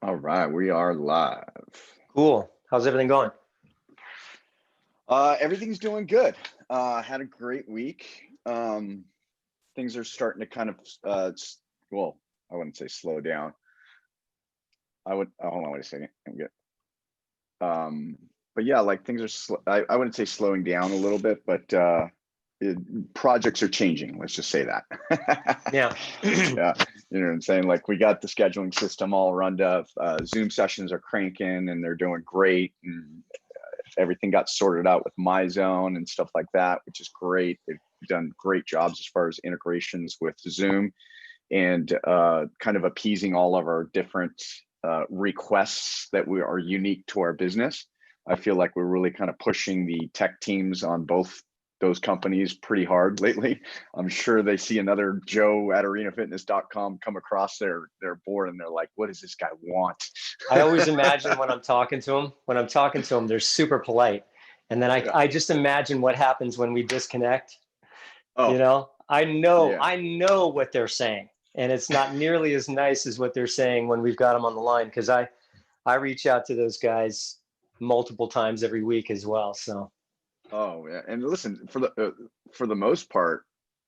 All right, we are live. Cool. How's everything going? Everything's doing good. Had a great week. Things are starting to kind of, well, I wouldn't say slow down. Hold on, wait a second. I'm good. But yeah, like things are, I wouldn't say slowing down a little bit, but projects are changing. Let's just say that. Yeah. Yeah, you know what I'm saying? Like we got the scheduling system all run up. Zoom sessions are cranking and they're doing great. And everything got sorted out with MyZone and stuff like that, which is great. They've done great jobs as far as integrations with Zoom and kind of appeasing all of our different requests that we are unique to our business. I feel like we're really kind of pushing the tech teams on both those companies pretty hard lately. I'm sure they see another Joe at arenafitness.com come across their board and they're like, what does this guy want? I always imagine when I'm talking to them, they're super polite. And then Yeah. I just imagine what happens when we disconnect. Oh, I know yeah. what they're saying. And it's not nearly as nice as what they're saying when we've got them on the line. Cause I reach out to those guys multiple times every week as well. So. Oh yeah, and listen, for the most part,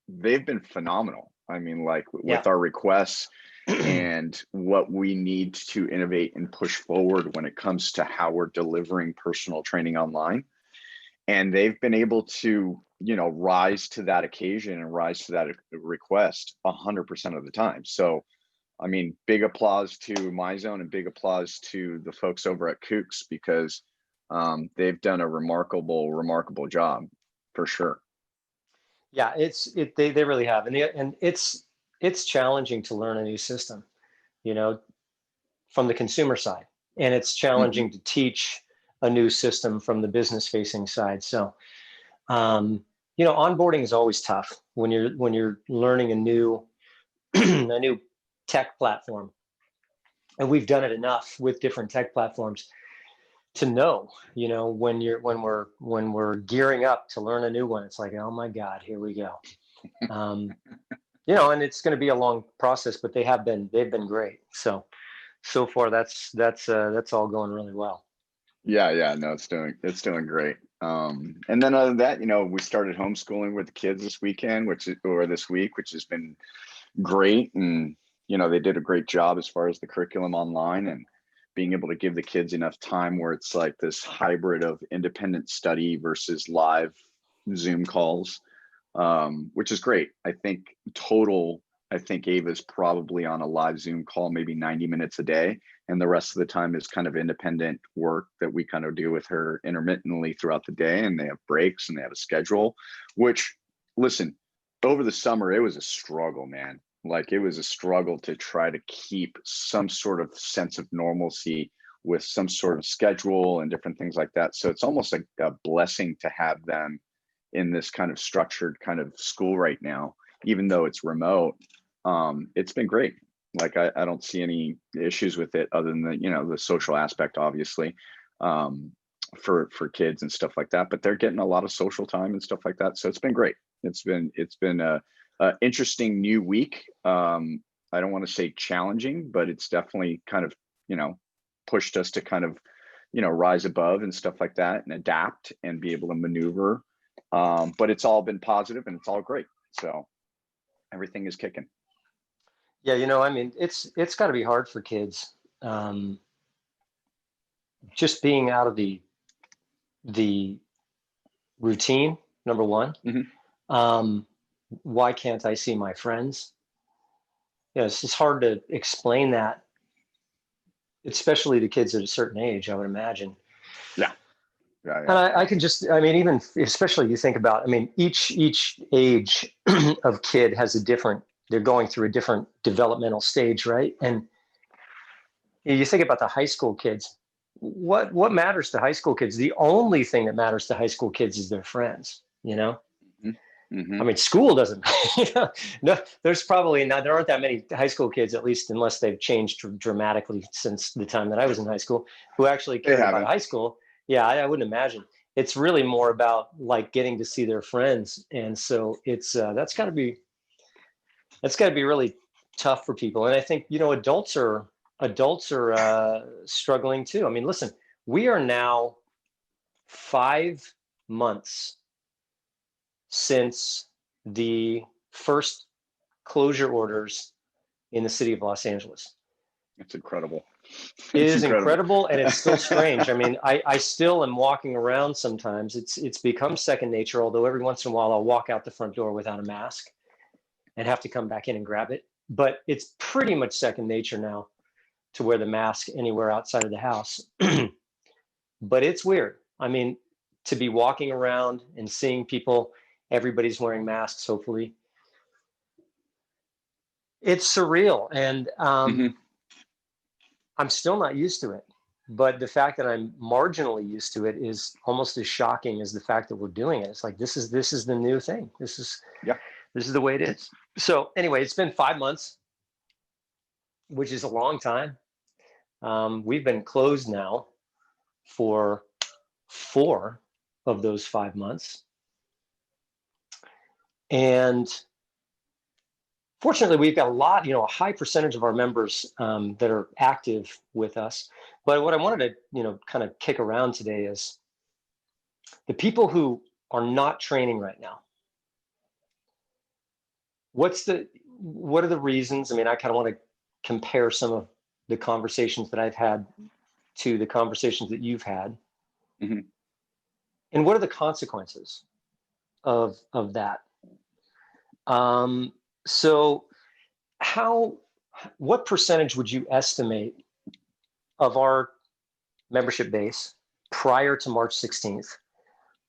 they've been phenomenal. I mean, like Yeah. with our requests and what we need to innovate and push forward when it comes to how we're delivering personal training online. And they've been able to, rise to that occasion and rise to that request 100% of the time. So, I mean, big applause to MyZone and big applause to the folks over at Kooks because they've done a remarkable job for sure. Yeah, they really have. And it's challenging to learn a new system, you know, from the consumer side. And it's Mhm. challenging to teach a new system from the business facing side. So, onboarding is always tough when you're learning a new a new tech platform. And we've done it enough with different tech platforms to know, when we're gearing up to learn a new one, it's like, oh my God, here we go. Um, and it's going to be a long process, but they've been great. So far that's all going really well. Yeah, no, it's doing great. And then other than that, we started homeschooling with the kids this weekend, this week, which has been great. And, they did a great job as far as the curriculum online and being able to give the kids enough time where it's like this hybrid of independent study versus live Zoom calls, which is great. I think Ava's probably on a live Zoom call, maybe 90 minutes a day. And the rest of the time is kind of independent work that we kind of do with her intermittently throughout the day. And they have breaks and they have a schedule, which, listen, over the summer, it was a struggle, man. Like it was a struggle to try to keep some sort of sense of normalcy with some sort of schedule and different things like that. So it's almost like a blessing to have them in this kind of structured kind of school right now, even though it's remote. It's been great. Like I don't see any issues with it other than the social aspect, obviously, for kids and stuff like that. But they're getting a lot of social time and stuff like that. So it's been great. It's been a interesting new week. I don't want to say challenging, but it's definitely kind of pushed us to kind of rise above and stuff like that and adapt and be able to maneuver. But it's all been positive and it's all great. So everything is kicking. Yeah, I mean, it's got to be hard for kids, just being out of the routine. Number one, Mhm. why can't I see my friends? It's hard to explain that, especially to kids at a certain age, I would imagine. Yeah, yeah, And yeah, I can just, I mean, even especially you think about, I mean, each age of kid has they're going through a different developmental stage, right? And you think about the high school kids. What matters to high school kids? The only thing that matters to high school kids is their friends. yeah. I Hmm. mean, school doesn't. No, there's probably not. There aren't that many high school kids, at least unless they've changed dramatically since the time that I was in high school, who actually They cared about haven't. high school. Yeah, I wouldn't imagine. It's really more about like getting to see their friends, and so it's that's got to be really tough for people. And I think adults are adults are struggling too. I mean, listen, we are now 5 months since the first closure orders in the city of Los Angeles. It's incredible. It It's is incredible. incredible, and it's still strange. I mean, I still am walking around sometimes. It's become second nature, although every once in a while I'll walk out the front door without a mask and have to come back in and grab it. But it's pretty much second nature now to wear the mask anywhere outside of the house. But it's weird. I mean, to be walking around and seeing people, everybody's wearing masks, hopefully. It's surreal. And I'm still not used to it. But the fact that I'm marginally used to it is almost as shocking as the fact that we're doing it. It's like, this is the new thing. This is the way it is. So anyway, it's been 5 months, which is a long time. We've been closed now for 4 of those 5 months. And fortunately, we've got a lot, a high percentage of our members that are active with us. But what I wanted to, kind of kick around today is the people who are not training right now. What are the reasons? I mean, I kind of want to compare some of the conversations that I've had to the conversations that you've had. Mm-hmm. And what are the consequences of that? So what percentage would you estimate of our membership base prior to March 16th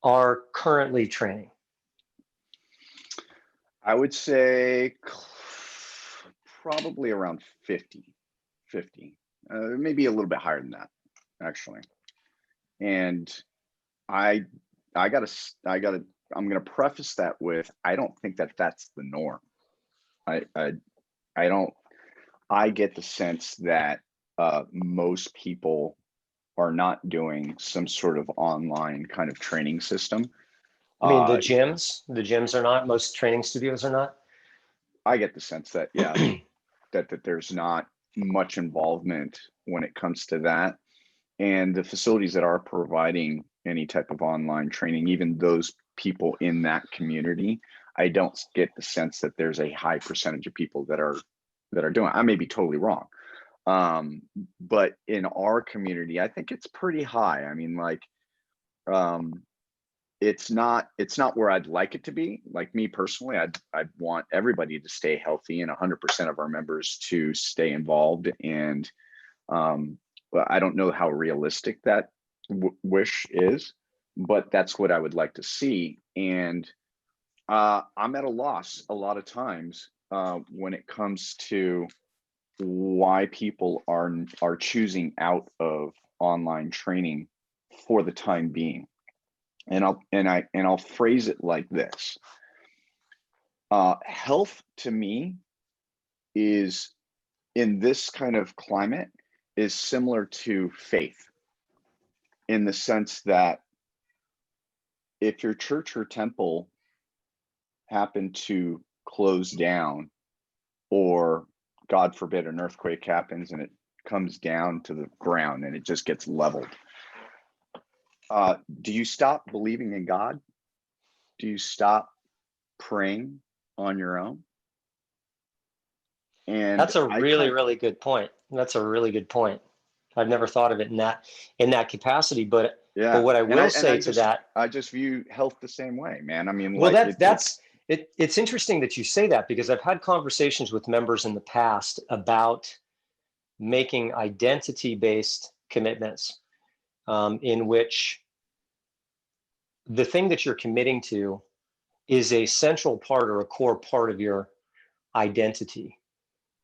are currently training? I would say probably around 50, maybe a little bit higher than that, actually. And I'm going to preface that with, I don't think that that's the norm. I get the sense that most people are not doing some sort of online kind of training system. I mean, the gyms are not, most training studios are not. I get the sense that, that there's not much involvement when it comes to that. And the facilities that are providing any type of online training, even those people in that community, I don't get the sense that there's a high percentage of people that are doing. I may be totally wrong, but in our community, I think it's pretty high. I mean, like, it's not where I'd like it to be. Like, me personally, I'd want everybody to stay healthy and 100% of our members to stay involved. And well, I don't know how realistic that wish is, but that's what I would like to see. And I'm at a loss a lot of times when it comes to why people are choosing out of online training for the time being. And I'll phrase it like this. Health to me is, in this kind of climate, is similar to faith, in the sense that if your church or temple happened to close down, or God forbid an earthquake happens and it comes down to the ground and it just gets leveled, do you stop believing in God? Do you stop praying on your own? And that's a really good point. That's a really good point. I've never thought of it in that capacity, but what I will say to that, I just view health the same way, man. I mean, well, it's interesting that you say that, because I've had conversations with members in the past about making identity-based commitments, in which the thing that you're committing to is a central part or a core part of your identity.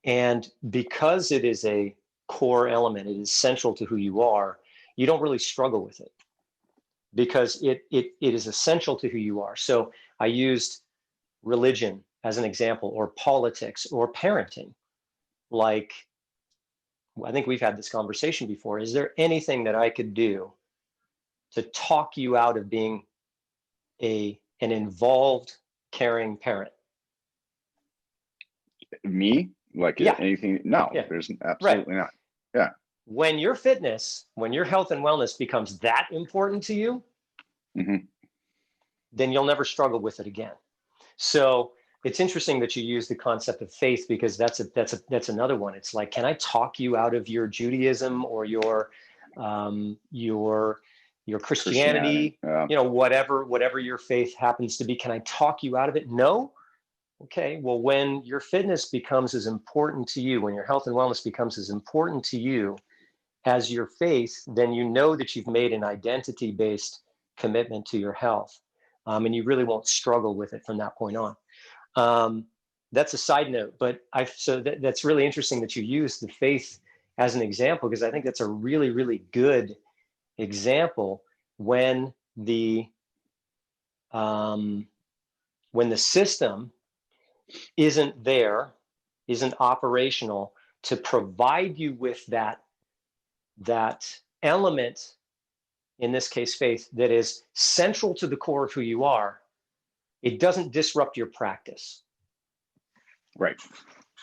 And because it is a core element, it is central to who you are, you don't really struggle with it, because it is essential to who you are. So I used religion as an example, or politics, or parenting. Like, I think we've had this conversation before. Is there anything that I could do to talk you out of being an involved, caring parent? Me? Like, anything? No, there's absolutely not. Yeah. When your health and wellness becomes that important to you, Hmm. then you'll never struggle with it again. So it's interesting that you use the concept of faith, because that's another one. It's like, can I talk you out of your Judaism or your Christianity, Yeah. whatever your faith happens to be? Can I talk you out of it? No. Okay. Well, when your fitness becomes as important to you, when your health and wellness becomes as important to you as your faith, then you know that you've made an identity-based commitment to your health, and you really won't struggle with it from that point on. That's a side note, but that's really interesting that you use the faith as an example, because I think that's a really, really good example when the system isn't operational to provide you with that element, in this case faith, that is central to the core of who you are. It doesn't disrupt your practice. Right.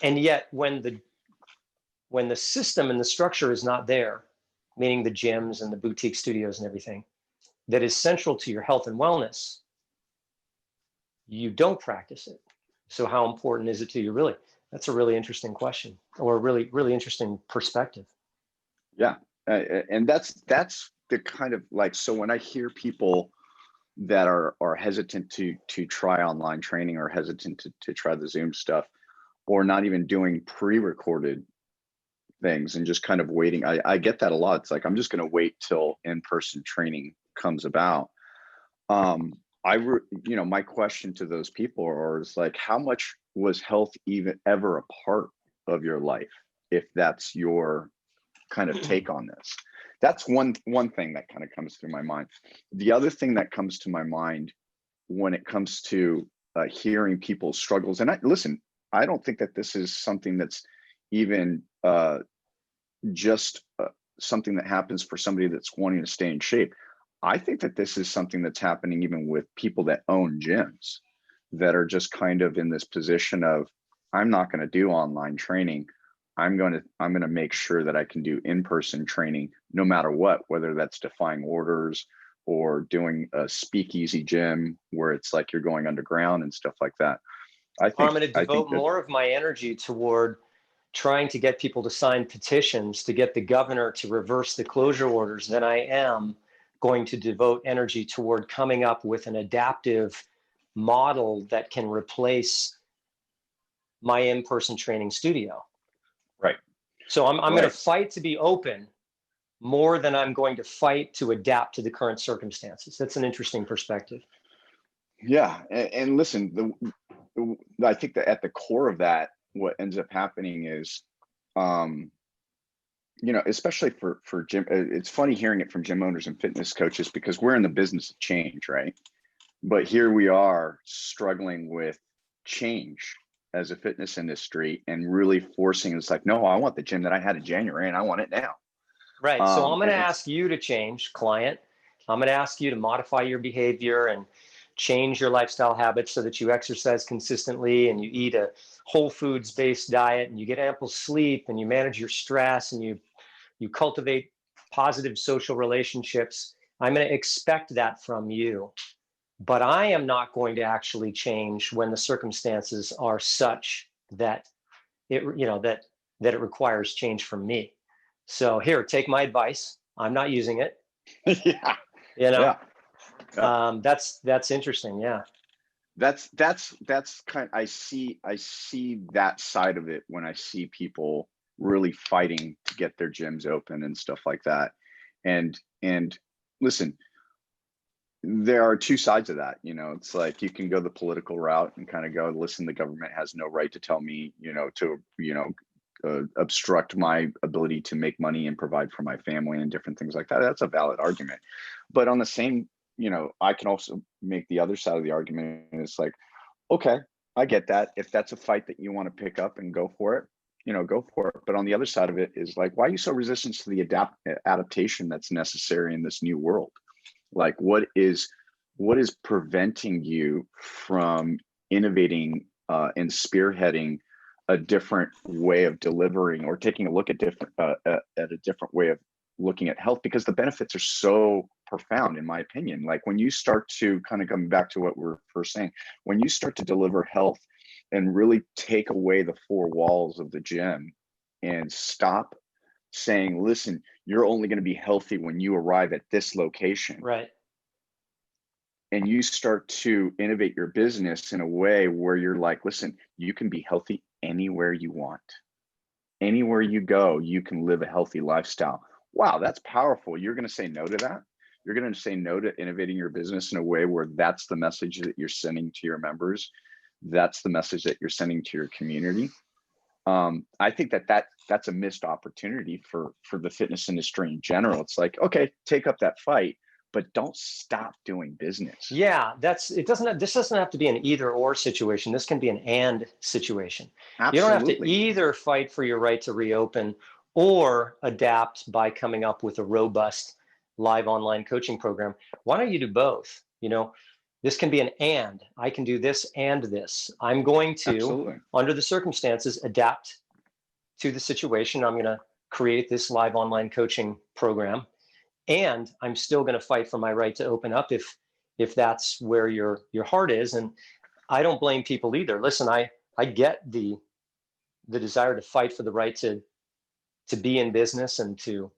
And yet when the system and the structure is not there, meaning the gyms and the boutique studios and everything, that is central to your health and wellness, you don't practice it. So how important is it to you, really? That's a really interesting question, or a really, really interesting perspective. Yeah. And that's the kind of like, so when I hear people that are hesitant to try online training, or hesitant to try the Zoom stuff, or not even doing pre-recorded things and just kind of waiting, I get that a lot. It's like, I'm just going to wait till in-person training comes about. My question to those people is like, how much was health even ever a part of your life, if that's your kind of take on this? That's one thing that kind of comes through my mind. The other thing that comes to my mind when it comes to hearing people's struggles, and I don't think that this is something that's even just something that happens for somebody that's wanting to stay in shape. I think that this is something that's happening even with people that own gyms, that are just kind of in this position of, I'm not going to do online training. I'm going to make sure that I can do in-person training no matter what, whether that's defying orders or doing a speakeasy gym where it's like you're going underground and stuff like that. I'm going to devote more of my energy toward trying to get people to sign petitions to get the governor to reverse the closure orders than I am going to devote energy toward coming up with an adaptive model that can replace my in-person training studio. Right. So I'm going to fight to be open more than I'm going to fight to adapt to the current circumstances. That's an interesting perspective. Yeah. And listen, I think that at the core of that, what ends up happening is, especially for gym, it's funny hearing it from gym owners and fitness coaches, because we're in the business of change, right? But here we are struggling with change as a fitness industry, and really forcing, it's like, no, I want the gym that I had in January and I want it now. Right. So I'm going to ask you to change, client. I'm going to ask you to modify your behavior and change your lifestyle habits so that you exercise consistently and you eat a whole foods based diet and you get ample sleep and you manage your stress and you cultivate positive social relationships. I'm going to expect that from you, but I am not going to actually change when the circumstances are such that it requires change from me. So here, take my advice. I'm not using it. Yeah. That's interesting. Yeah. That's kind of, I see that side of it when I see people really fighting to get their gyms open and stuff like that. And listen, there are two sides of that. It's like, you can go the political route and kind of go, listen, the government has no right to tell me, to obstruct my ability to make money and provide for my family and different things like that. That's a valid argument. But on the same, I can also make the other side of the argument. And it's like, okay, I get that. If that's a fight that you want to pick up and go for it, go for it. But on the other side of it is like, why are you so resistant to the adaptation that's necessary in this new world? Like, what is preventing you from innovating and spearheading a different way of delivering, or taking a look at a different way of looking at health, because the benefits are so profound, in my opinion. Like when you start to kind of come back to what we were first saying, when you start to deliver health and really take away the four walls of the gym and stop saying, listen, you're only going to be healthy when you arrive at this location. Right. And you start to innovate your business in a way where you're like, listen, you can be healthy anywhere you want. Anywhere you go, you can live a healthy lifestyle. Wow, that's powerful. You're going to say no to that? You're going to say no to innovating your business in a way where that's the message that you're sending to your members. That's the message that you're sending to your community. I think that's a missed opportunity for the fitness industry in general. It's like, okay, take up that fight, but don't stop doing business. Yeah, this doesn't have to be an either or situation. This can be an and situation. Absolutely. You don't have to either fight for your right to reopen or adapt by coming up with a robust live online coaching program. Why don't you do both? This can be an and. I can do this and this. I'm going to, Absolutely, under the circumstances, adapt to the situation. I'm going to create this live online coaching program. And I'm still going to fight for my right to open up if that's where your heart is. And I don't blame people either. Listen, I get the desire to fight for the right to be in business and to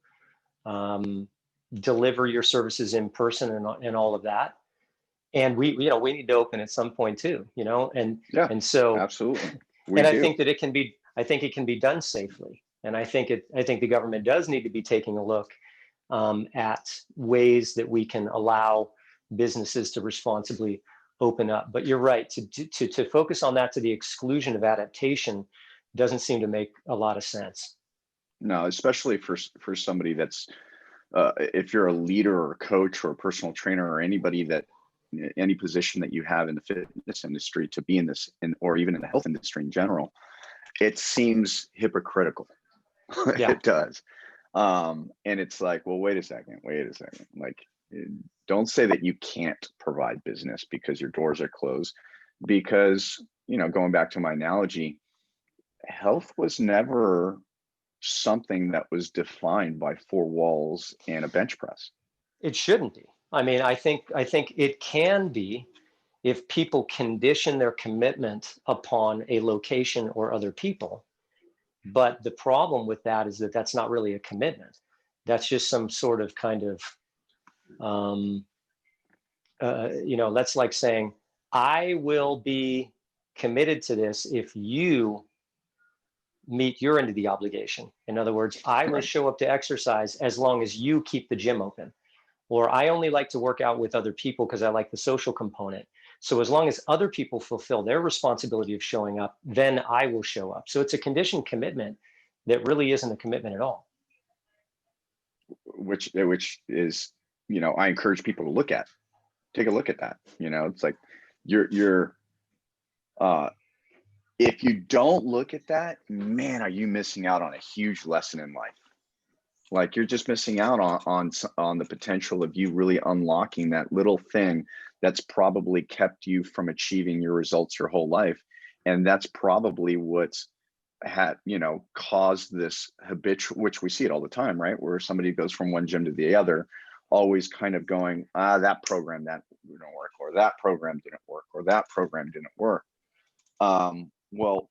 deliver your services in person and all of that. And we need to open at some point too, and yeah, and so absolutely. I think that it can be done safely. And I think the government does need to be taking a look at ways that we can allow businesses to responsibly open up. But you're right, to focus on that to the exclusion of adaptation doesn't seem to make a lot of sense. No, especially for somebody that's, if you're a leader or a coach or a personal trainer or anybody that, any position that you have in the fitness industry, to be in this, or even in the health industry in general, it seems hypocritical. Yeah. It does. And it's like, well, wait a second. Like, don't say that you can't provide business because your doors are closed. Because, going back to my analogy, health was never something that was defined by four walls and a bench press. It shouldn't be. I mean, I think it can be if people condition their commitment upon a location or other people. But the problem with that is that that's not really a commitment. That's just some sort of kind of, that's like saying, I will be committed to this if you meet your end of the obligation. In other words, I will show up to exercise as long as you keep the gym open. Or I only like to work out with other people because I like the social component. So as long as other people fulfill their responsibility of showing up, then I will show up. So it's a conditioned commitment that really isn't a commitment at all. Which is, I encourage people to take a look at that. It's like you're if you don't look at that, man, are you missing out on a huge lesson in life. Like, you're just missing out on the potential of you really unlocking that little thing that's probably kept you from achieving your results your whole life. And that's probably what's caused this habitual, which we see it all the time, right? Where somebody goes from one gym to the other, always kind of going, that program that didn't work, or that program didn't work, or that program didn't work. Well,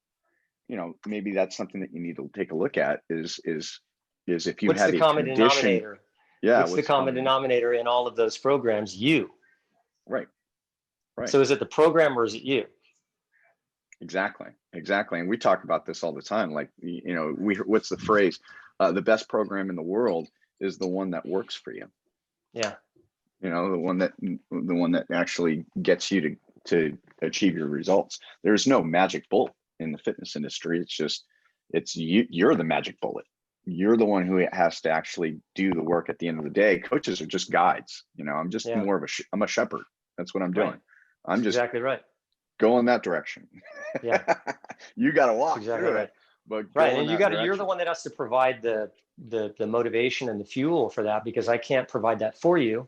maybe that's something that you need to take a look at is if you What's have the a common condition. denominator? Yeah. What's the common denominator in all of those programs? You. Right. So is it the program or is it you? Exactly. And we talk about this all the time. Like, what's the phrase? The best program in the world is the one that works for you. Yeah. The one that actually gets you to achieve your results. There's no magic bullet in the fitness industry. It's you're the magic bullet. You're the one who has to actually do the work at the end of the day. Coaches are just guides. I'm just more of I'm a shepherd. That's what I'm doing. Right. I'm just exactly right. Go in that direction. Yeah. You got to walk exactly through right. it. But Right. And you're the one that has to provide the motivation and the fuel for that, because I can't provide that for you.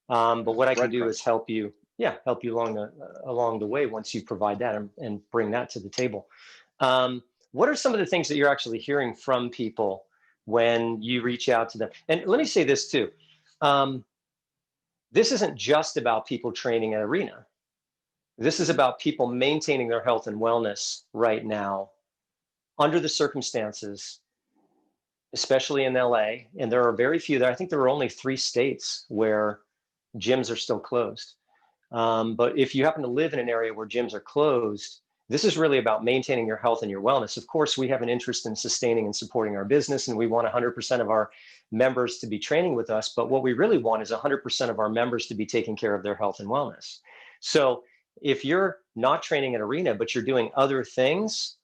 But what I can do is help you along the way once you provide that and bring that to the table. what are some of the things that you're actually hearing from people when you reach out to them? And let me say this too. Um, this isn't just about people training at arena. This is about people maintaining their health and wellness right now under the circumstances, especially in LA. And there are very few there. I think there are only 3 states where gyms are still closed. But if you happen to live in an area where gyms are closed, this is really about maintaining your health and your wellness. Of course, we have an interest in sustaining and supporting our business, and we want 100% of our members to be training with us. But what we really want is 100% of our members to be taking care of their health and wellness. So if you're not training at arena, but you're doing other things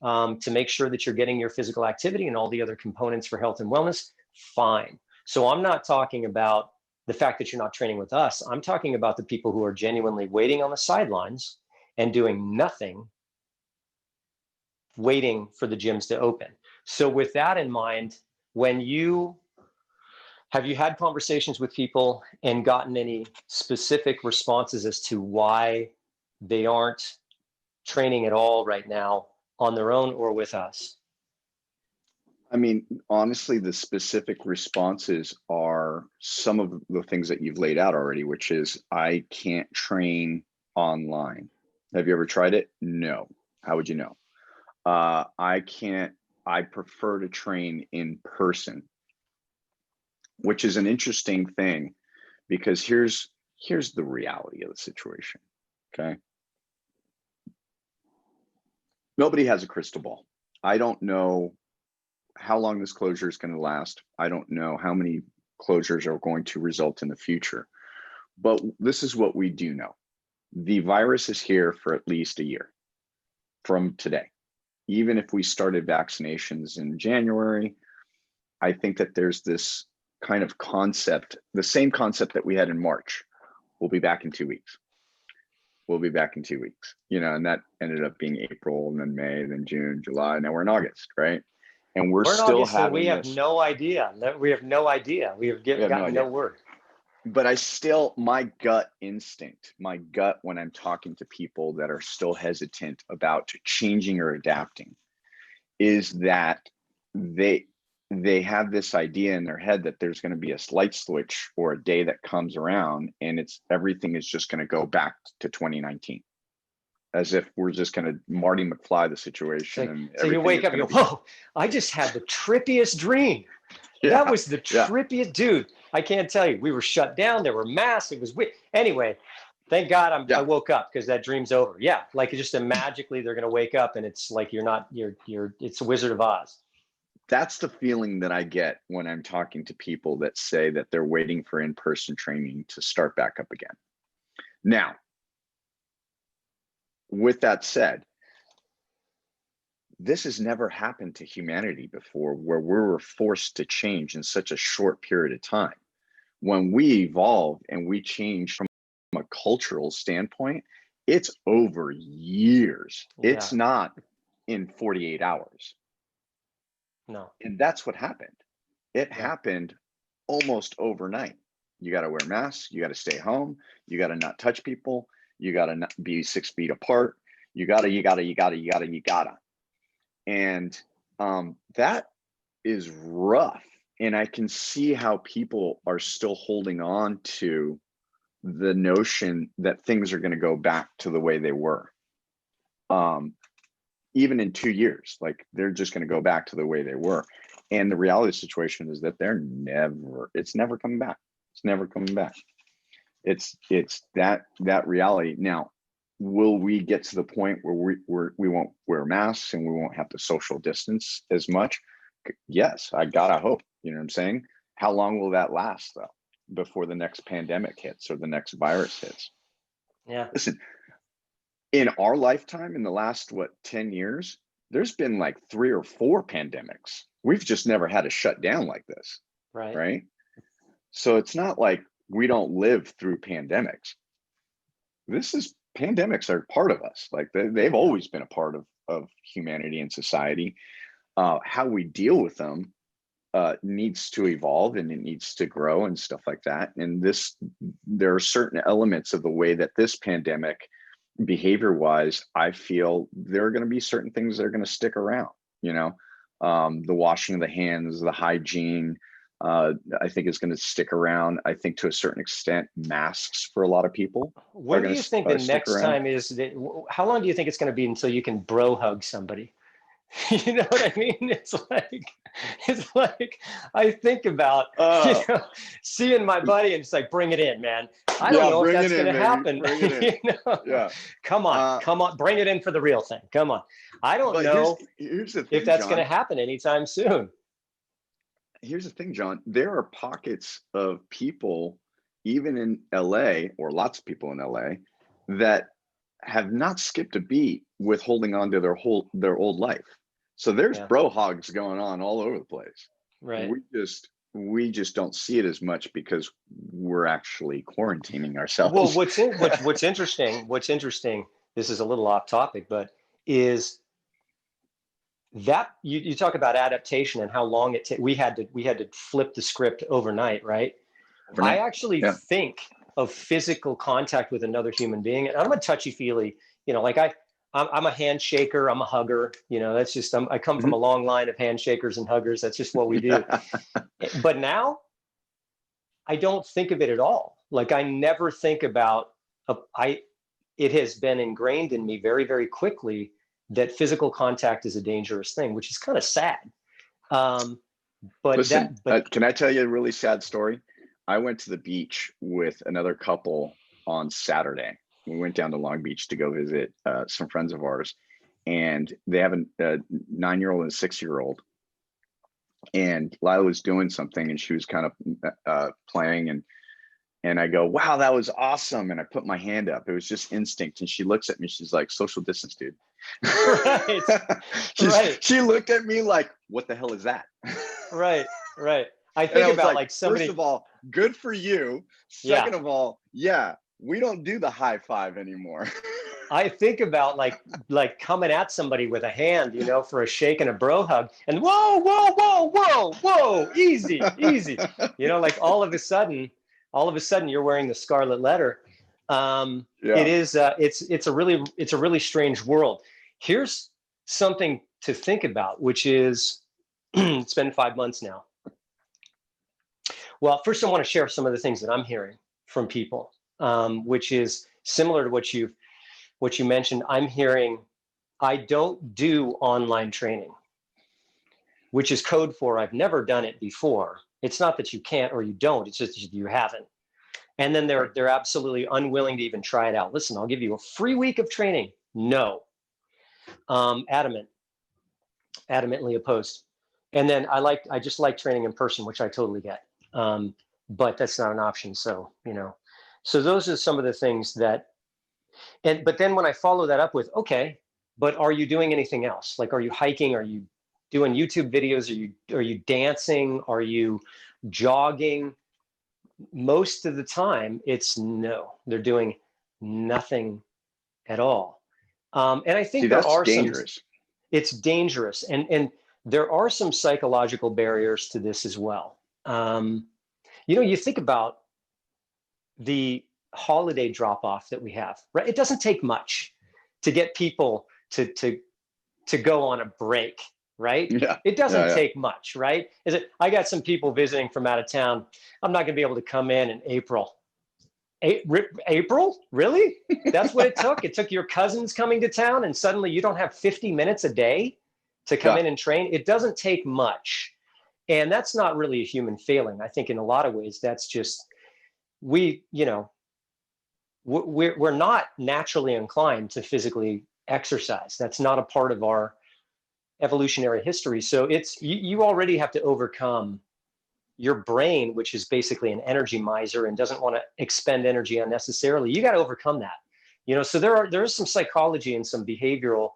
to make sure that you're getting your physical activity and all the other components for health and wellness, fine. So I'm not talking about the fact that you're not training with us. I'm talking about the people who are genuinely waiting on the sidelines and doing nothing, waiting for the gyms to open. So with that in mind, have you had conversations with people and gotten any specific responses as to why they aren't training at all right now on their own or with us? I mean, honestly, the specific responses are some of the things that you've laid out already, which is I can't train online. Have you ever tried it? No. How would you know? I can't, I prefer to train in person, which is an interesting thing because here's the reality of the situation. Okay. Nobody has a crystal ball. I don't know how long this closure is going to last. I don't know how many closures are going to result in the future. But this is what we do know. The virus is here for at least a year from today. Even if we started vaccinations in January, I think that there's this kind of concept, the same concept that we had in March. We'll be back in 2 weeks. We'll be back in 2 weeks, and that ended up being April and then May, then June, July. Now we're in August, right? And we're in still August, and we having have this. no idea. We have no idea. We have gotten no word. But my gut instinct, my gut when I'm talking to people that are still hesitant about changing or adapting, is that they have this idea in their head that there's going to be a light switch or a day that comes around and everything is just going to go back to 2019, as if we're just going to Marty McFly the situation. So you wake up, you go, whoa, I just had the trippiest dream. Yeah, that was the trippiest, dude. I can't tell you. We were shut down. There were masks. It was weird. Anyway, thank God I woke up because that dream's over. Yeah, like just magically they're going to wake up and it's like it's a Wizard of Oz. That's the feeling that I get when I'm talking to people that say that they're waiting for in-person training to start back up again. Now, with that said, this has never happened to humanity before, where we were forced to change in such a short period of time. When we evolve and we change from a cultural standpoint, it's over years. Yeah. It's not in 48 hours. No. And that's what happened. It happened almost overnight. You got to wear masks. You got to stay home. You got to not touch people. You got to not be 6 feet apart. You gotta. And that is rough. And I can see how people are still holding on to the notion that things are going to go back to the way they were. Even in 2 years, like they're just going to go back to the way they were. And the reality of the situation is that it's never coming back. It's never coming back. It's that reality. Now, will we get to the point where we won't wear masks and we won't have to social distance as much? Yes, I gotta hope. You know what I'm saying? How long will that last though, before the next pandemic hits or the next virus hits? Yeah. Listen, in our lifetime, in the last 10 years, there's been like 3 or 4 pandemics. We've just never had a shutdown like this. Right. So it's not like we don't live through pandemics. Pandemics are part of us. Like they've always been a part of humanity and society. How we deal with them needs to evolve and it needs to grow and stuff like that. And there are certain elements of the way that this pandemic behavior wise, I feel there are going to be certain things that are going to stick around, you know, the washing of the hands, the hygiene, I think is going to stick around. I think to a certain extent, masks for a lot of people are When do going you think the to stick next around. time is that, how long do you think it's going to be until you can bro hug somebody? You know what I mean? It's like I think about, Uh, seeing my buddy and it's like, bring it in, man. I don't yeah, know if bring it that's going in, to baby. happen. Bring it in. Yeah. Uh, Come on, bring it in for the real thing. Come on. I don't but know here's the if thing, that's going to John. happen anytime soon. Here's the thing, John. There are pockets of people, even in LA, or lots of people in LA, that have not skipped a beat with holding on to their old life. So there's Yeah, bro hogs going on all over the place. right. We just don't see it as much because we're actually quarantining Well, ourselves. what's interesting, this is a little off topic, but is that you talk about adaptation and how long we had to flip the script overnight, right? I Overnight. actually Yeah. think of physical contact with another human being, and I'm a touchy feely, like I'm a handshaker, I'm a hugger, that's just I come from a Mhm. long line of handshakers and huggers. That's just what we do. Yeah. But now I don't think of it at all. Like I never think about I it has been ingrained in me very, very quickly that physical contact is a dangerous thing, which is kind of sad. Um, but Listen, that, but can I tell you a really sad story? I went to the beach with another couple on Saturday. We went down to Long Beach to go visit some friends of ours, and they have a 9-year-old and a 6-year-old. And Lila was doing something, and she was kind of playing, and I go, "Wow, that was awesome!" And I put my hand up. It was just instinct. And she looks at me. She's like, "Social distance, dude." right, right, She looked at me like, "What the hell is that?" right, right. I And think I was about like, like first somebody, of all, good for you. yeah. Second of all, yeah, we don't do the high five anymore. I think about like coming at somebody with a hand, for a shake and a bro hug, and whoa, whoa, whoa, whoa, whoa, easy, easy. Like all of a sudden, you're wearing the scarlet letter. It Yeah. is. It's a really strange world. Here's something to think about, which is, it's been 5 months now. Well, first, I want to share some of the things that I'm hearing from people, which is similar to what you mentioned. I'm hearing, I don't do online training, which is code for I've never done it before. It's not that you can't or you don't, it's just you haven't. And then Right. they're absolutely unwilling to even try it out. Listen, I'll give you a free week of training. No. Adamantly opposed. And then I just like training in person, which I totally get. But that's not an option. So those are some of the things but then when I follow that up with, okay, but are you doing anything else? Like, are you hiking? Are you doing YouTube videos? Are you dancing? Are you jogging? Most of the time, it's no. They're doing nothing at all. And I See, think that's dangerous. it's dangerous, and there are some psychological barriers to this as well. You think about the holiday drop off that we have, right? It doesn't take much to get people to go on a break, right? Yeah. It doesn't Yeah. take much, right? I got some people visiting from out of town. I'm not going to be able to come in April. April? Really? That's what it took? It took your cousins coming to town, and suddenly you don't have 50 minutes a day to come Yeah. in and train? It doesn't take much. And that's not really a human failing. I think in a lot of ways, that's just, we're not naturally inclined to physically exercise. That's not a part of our evolutionary history. So you already have to overcome your brain, which is basically an energy miser and doesn't want to expend energy unnecessarily. You got to overcome that. So there is some psychology and some behavioral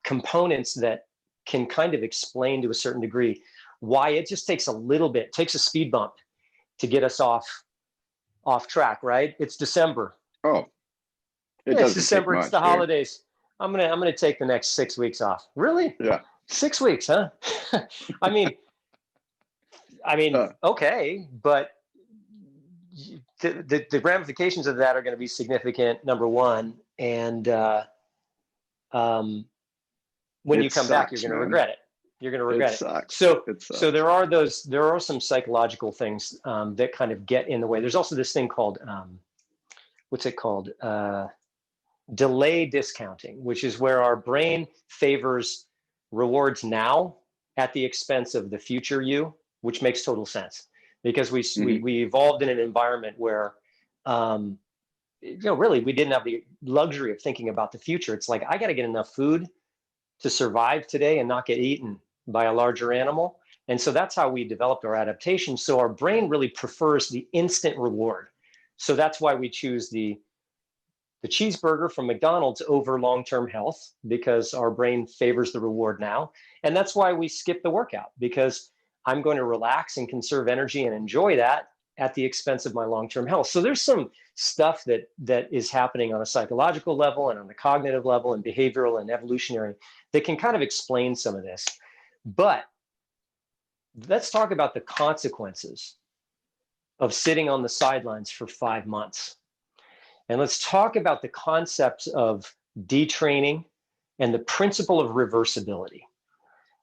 components that can kind of explain to a certain degree why it just takes takes a speed bump to get us off track, right? It's December. Oh, it Yeah, it's doesn't take December. It's the much, dude. holidays. I'm gonna take the next 6 weeks off. Really? Yeah. 6 weeks, huh? I mean, Uh, okay, but the ramifications of that are going to be significant, number one. And when you come back, you're going to regret it. You're going to regret it. Sucks. So, It sucks. so there are some psychological things that kind of get in the way. There's also this thing called, what's it called? Delay discounting, which is where our brain favors rewards now at the expense of the future you, which makes total sense because we evolved in an environment where, really we didn't have the luxury of thinking about the future. It's like, I got to get enough food to survive today and not get eaten by a larger animal. And so that's how we developed our adaptation. So our brain really prefers the instant reward. So that's why we choose the cheeseburger from McDonald's over long-term health, because our brain favors the reward now. And that's why we skip the workout, because I'm going to relax and conserve energy and enjoy that at the expense of my long-term health. So there's some stuff that is happening on a psychological level and on the cognitive level and behavioral and evolutionary that can kind of explain some of this. But let's talk about the consequences of sitting on the sidelines for 5 months. And let's talk about the concepts of detraining and the principle of reversibility.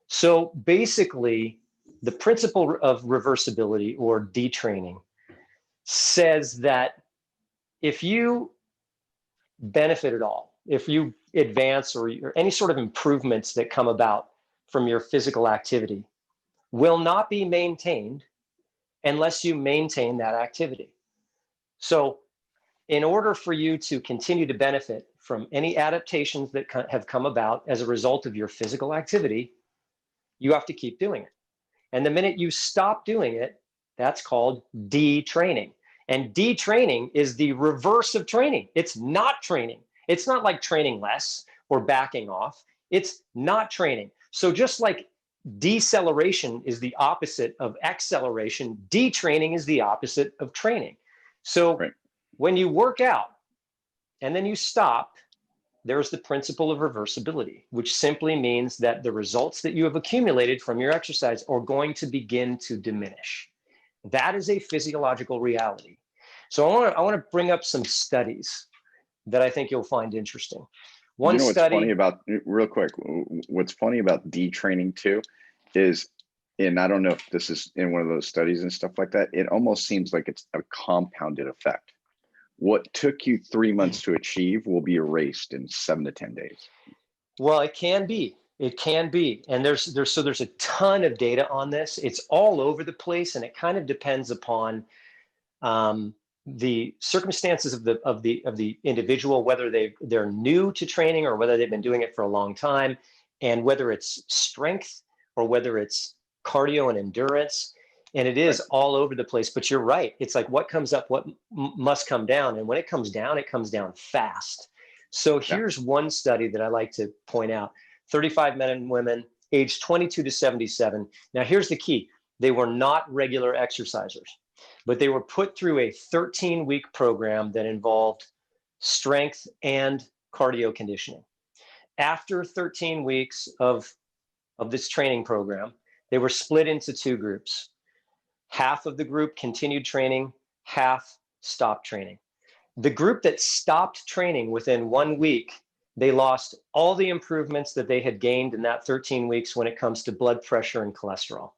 So basically, the principle of reversibility or detraining says that if you benefit at all, if you advance or any sort of improvements that come about from your physical activity will not be maintained unless you maintain that activity. So in order for you to continue to benefit from any adaptations that have come about as a result of your physical activity, you have to keep doing it. And the minute you stop doing it, that's called detraining. And detraining is the reverse of training. It's not training. It's not like training less or backing off. It's not training. So just like deceleration is the opposite of acceleration, detraining is the opposite of training. So when you work out and then you stop, there's the principle of reversibility, which simply means that the results that you have accumulated from your exercise are going to begin to diminish. That is a physiological reality. So I want to bring up some studies that I think you'll find interesting. One what's study, funny about, real quick, what's funny about detraining too is, and I don't know if this is in one of those studies and stuff like that, it almost seems like it's a compounded effect. What took you 3 months to achieve will be erased in 7 to 10 days. Well, it can be. It can be. And there's a ton of data on this. It's all over the place, and it kind of depends upon the circumstances of the individual, whether they're new to training or whether they've been doing it for a long time, and whether it's strength or whether it's cardio and endurance. And it is all over the place, but you're right. It's like what comes up, what must come down. And when it comes down fast. So here's one study that I like to point out. 35 men and women aged 22 to 77. Now here's the key. They were not regular exercisers, but they were put through a 13-week program that involved strength and cardio conditioning. After 13 weeks of this training program, they were split into 2 groups. Half of the group continued training, half stopped training. The group that stopped training within 1 week, they lost all the improvements that they had gained in that 13 weeks when it comes to blood pressure and cholesterol.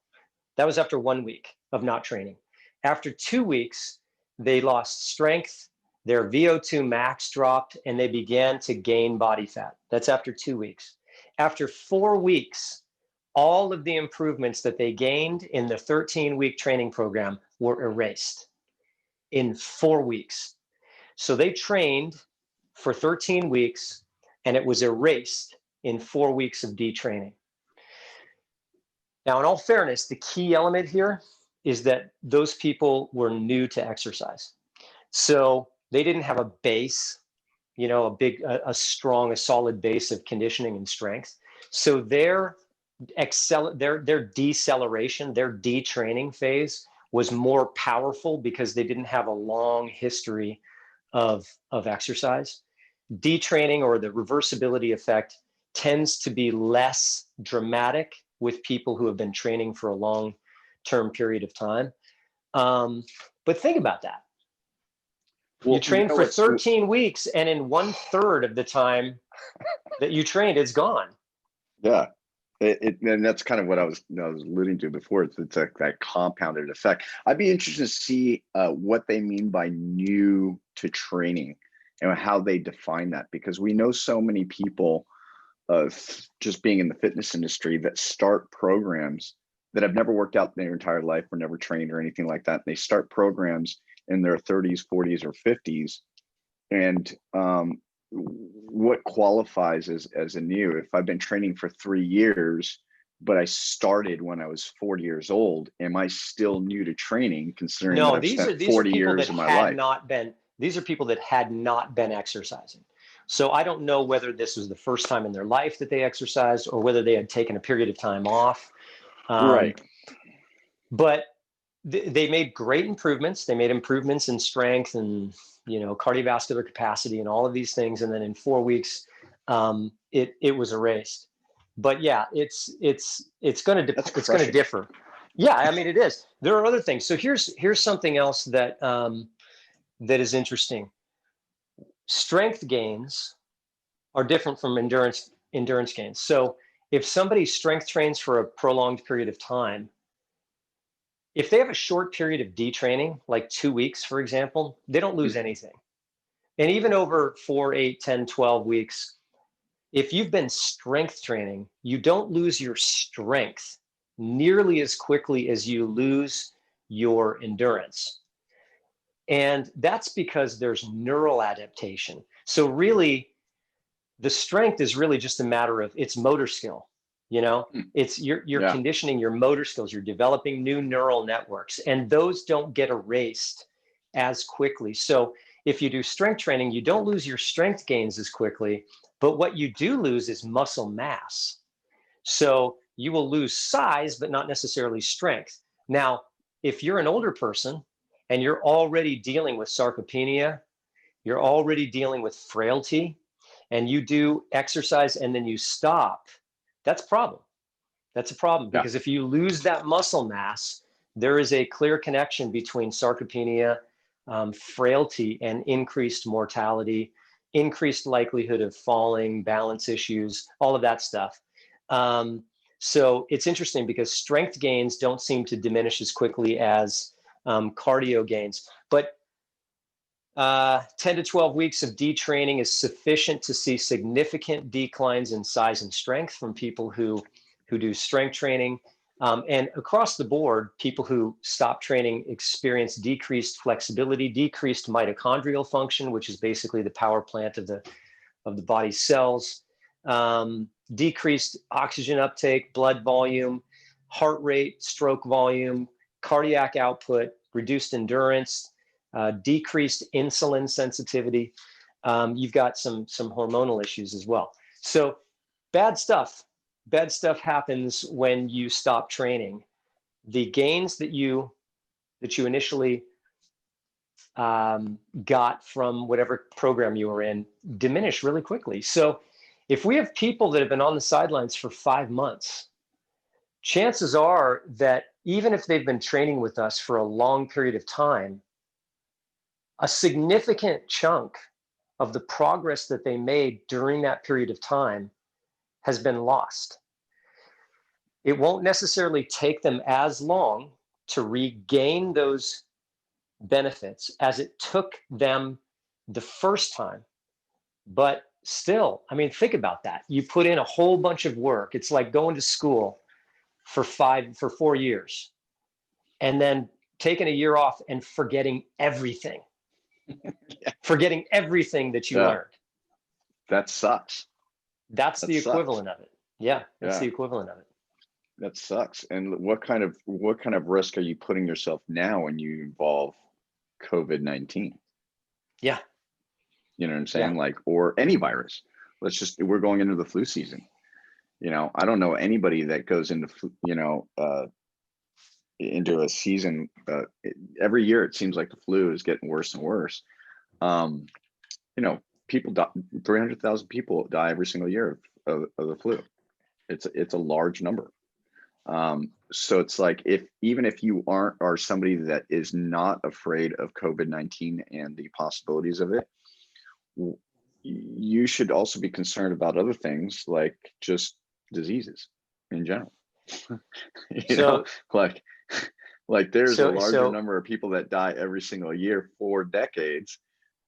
That was after 1 week of not training. After 2 weeks, they lost strength, their VO2 max dropped, and they began to gain body fat. That's after 2 weeks. After 4 weeks, all of the improvements that they gained in the 13-week training program were erased in 4 weeks. So they trained for 13 weeks and it was erased in 4 weeks of detraining. Now, in all fairness, the key element here is that those people were new to exercise. So they didn't have a base, a strong, a solid base of conditioning and strength. So their deceleration, their detraining phase was more powerful because they didn't have a long history of exercise. Detraining, or the reversibility effect, tends to be less dramatic with people who have been training for a long-term period of time. But think about that. You Well, train for what's 13 weeks, and in 1/3 of the time that you trained, it's gone. yeah. And that's kind of what I was alluding to before. It's like that compounded effect. I'd be interested to see what they mean by new to training and how they define that, because we know so many people just being in the fitness industry that start programs that have never worked out their entire life or never trained or anything like that. They start programs in their 30s, 40s, or 50s, and what qualifies as a new? If I've been training for 3 years, but I started when I was 40 years old, am I still new to training, considering that No, I've spent these are 40 people years that of my had life? not been, these are people that had not been exercising. So I don't know whether this was the first time in their life that they exercised or whether they had taken a period of time off. Um, Right. but they made great improvements. They made improvements in strength and, cardiovascular capacity and all of these things. And then in 4 weeks, it was erased. But yeah, it's going to That's it's going to crushing. differ. Yeah, I mean it is. There are other things. So here's something else that that is interesting. Strength gains are different from endurance gains. So if somebody strength trains for a prolonged period of time, if they have a short period of detraining, like 2 weeks, for example, they don't lose anything. And even over 4, 8, 10, 12 weeks, if you've been strength training, you don't lose your strength nearly as quickly as you lose your endurance. And that's because there's neural adaptation. So really, the strength is really just a matter of it's motor skill. It's you're Yeah. conditioning your motor skills, you're developing new neural networks, and those don't get erased as quickly. So if you do strength training, you don't lose your strength gains as quickly, but what you do lose is muscle mass. So you will lose size, but not necessarily strength. Now, if you're an older person and you're already dealing with sarcopenia, you're already dealing with frailty, and you do exercise and then you stop, that's a problem. That's a problem, Yeah. because if you lose that muscle mass, there is a clear connection between sarcopenia, frailty, and increased mortality, increased likelihood of falling, balance issues, all of that stuff. So it's interesting because strength gains don't seem to diminish as quickly as cardio gains. But 10 to 12 weeks of detraining is sufficient to see significant declines in size and strength from people who do strength training. And across the board, people who stop training experience decreased flexibility, decreased mitochondrial function, which is basically the power plant of the body's cells, decreased oxygen uptake, blood volume, heart rate, stroke volume, cardiac output, reduced endurance, decreased insulin sensitivity. You've got some hormonal issues as well. So bad stuff. Bad stuff happens when you stop training. The gains that you initially got from whatever program you were in diminish really quickly. So if we have people that have been on the sidelines for 5 months, chances are that even if they've been training with us for a long period of time, a significant chunk of the progress that they made during that period of time has been lost. It won't necessarily take them as long to regain those benefits as it took them the first time. But still, I mean, think about that. You put in a whole bunch of work. It's like going to school for 4 years and then taking a year off and forgetting everything, forgetting everything that you Yeah. learned. That sucks. That's That the sucks. equivalent of it. Yeah, that's Yeah. the equivalent of it. That sucks. And what kind of risk are you putting yourself now when you involve COVID-19? Yeah, You know what I'm yeah. saying? Like, or any virus. We're going into the flu season. I don't know anybody that goes into, into a season. Every year, it seems like the flu is getting worse and worse. Um, people die, 300,000 people die every single year of the flu. It's a large number. So it's like, even if you are somebody that is not afraid of COVID-19 and the possibilities of it, you should also be concerned about other things like just diseases in general. You know, So, like there's a larger so number of people that die every single year for decades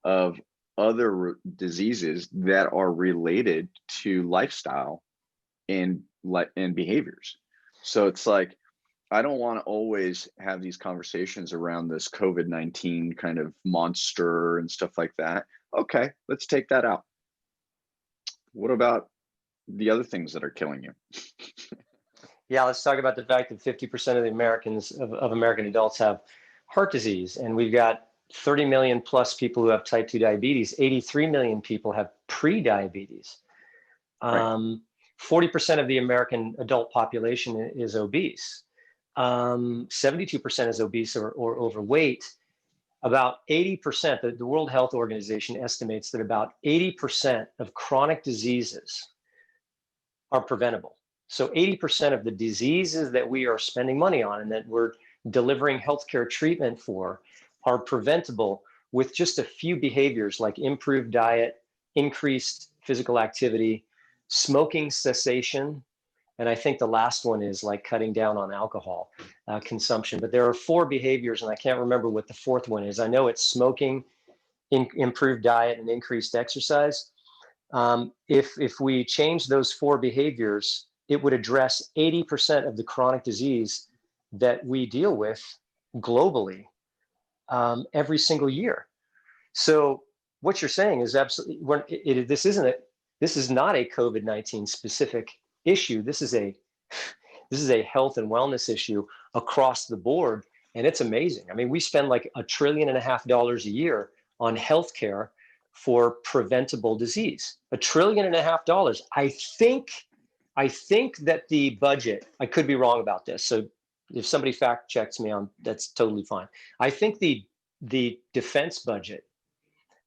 of other diseases that are related to lifestyle and behaviors. So it's like, I don't want to always have these conversations around this COVID-19 kind of monster and stuff like that. Okay, let's take that out. What about the other things that are killing you? yeah, let's talk about the fact that 50% of the Americans of American adults have heart disease, and we've got 30 million plus people who have type 2 diabetes. 83 million people have pre-diabetes. Right. 40% of the American adult population is obese. 72% is obese or overweight. About 80%, the World Health Organization estimates that about 80% of chronic diseases are preventable. So 80% of the diseases that we are spending money on and that we're delivering healthcare treatment for are preventable with just a few behaviors like improved diet, increased physical activity, smoking cessation, and I think the last one is like cutting down on alcohol consumption. But there are 4 behaviors, and I can't remember what the 4th one is. I know it's smoking, improved diet, and increased exercise. If we change those 4 behaviors, it would address 80% of the chronic disease that we deal with globally every single year. So what you're saying is absolutely, this is not a COVID-19 specific issue. This is a health and wellness issue across the board, and it's amazing. I mean, we spend like $1.5 trillion a year on healthcare for preventable disease. $1.5 trillion. I think that the budget, I could be wrong about this, so if somebody fact checks me on, that's totally fine. I think the defense budget,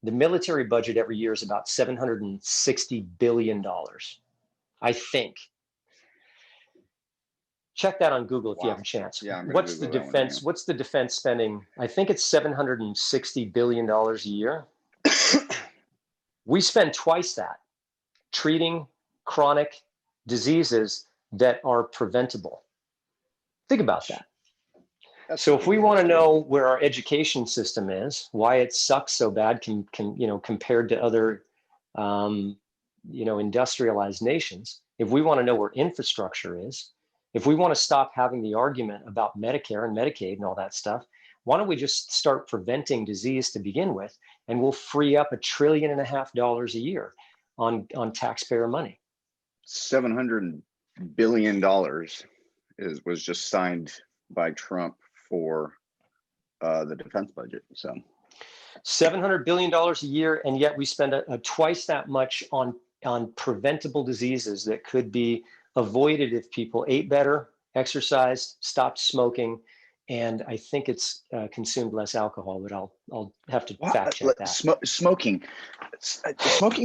the military budget every year is about $760 billion. I think. Check that on Google if you Wow. have a chance. Yeah, I'm gonna What's the Google that one, defense? What's the defense spending? I think it's $760 billion a year. We spend twice that treating chronic diseases that are preventable. Think about that. So if we want to know where our education system is, why it sucks so bad, compared to other, industrialized nations, if we want to know where infrastructure is, if we want to stop having the argument about Medicare and Medicaid and all that stuff, why don't we just start preventing disease to begin with, and we'll free up $1.5 trillion a year on taxpayer money. $700 billion was just signed by Trump for the defense budget. So $700 billion a year, and yet we spend twice that much on preventable diseases that could be avoided if people ate better, exercised, stopped smoking, and I think it's consumed less alcohol. But I'll have to fact check that. Smoking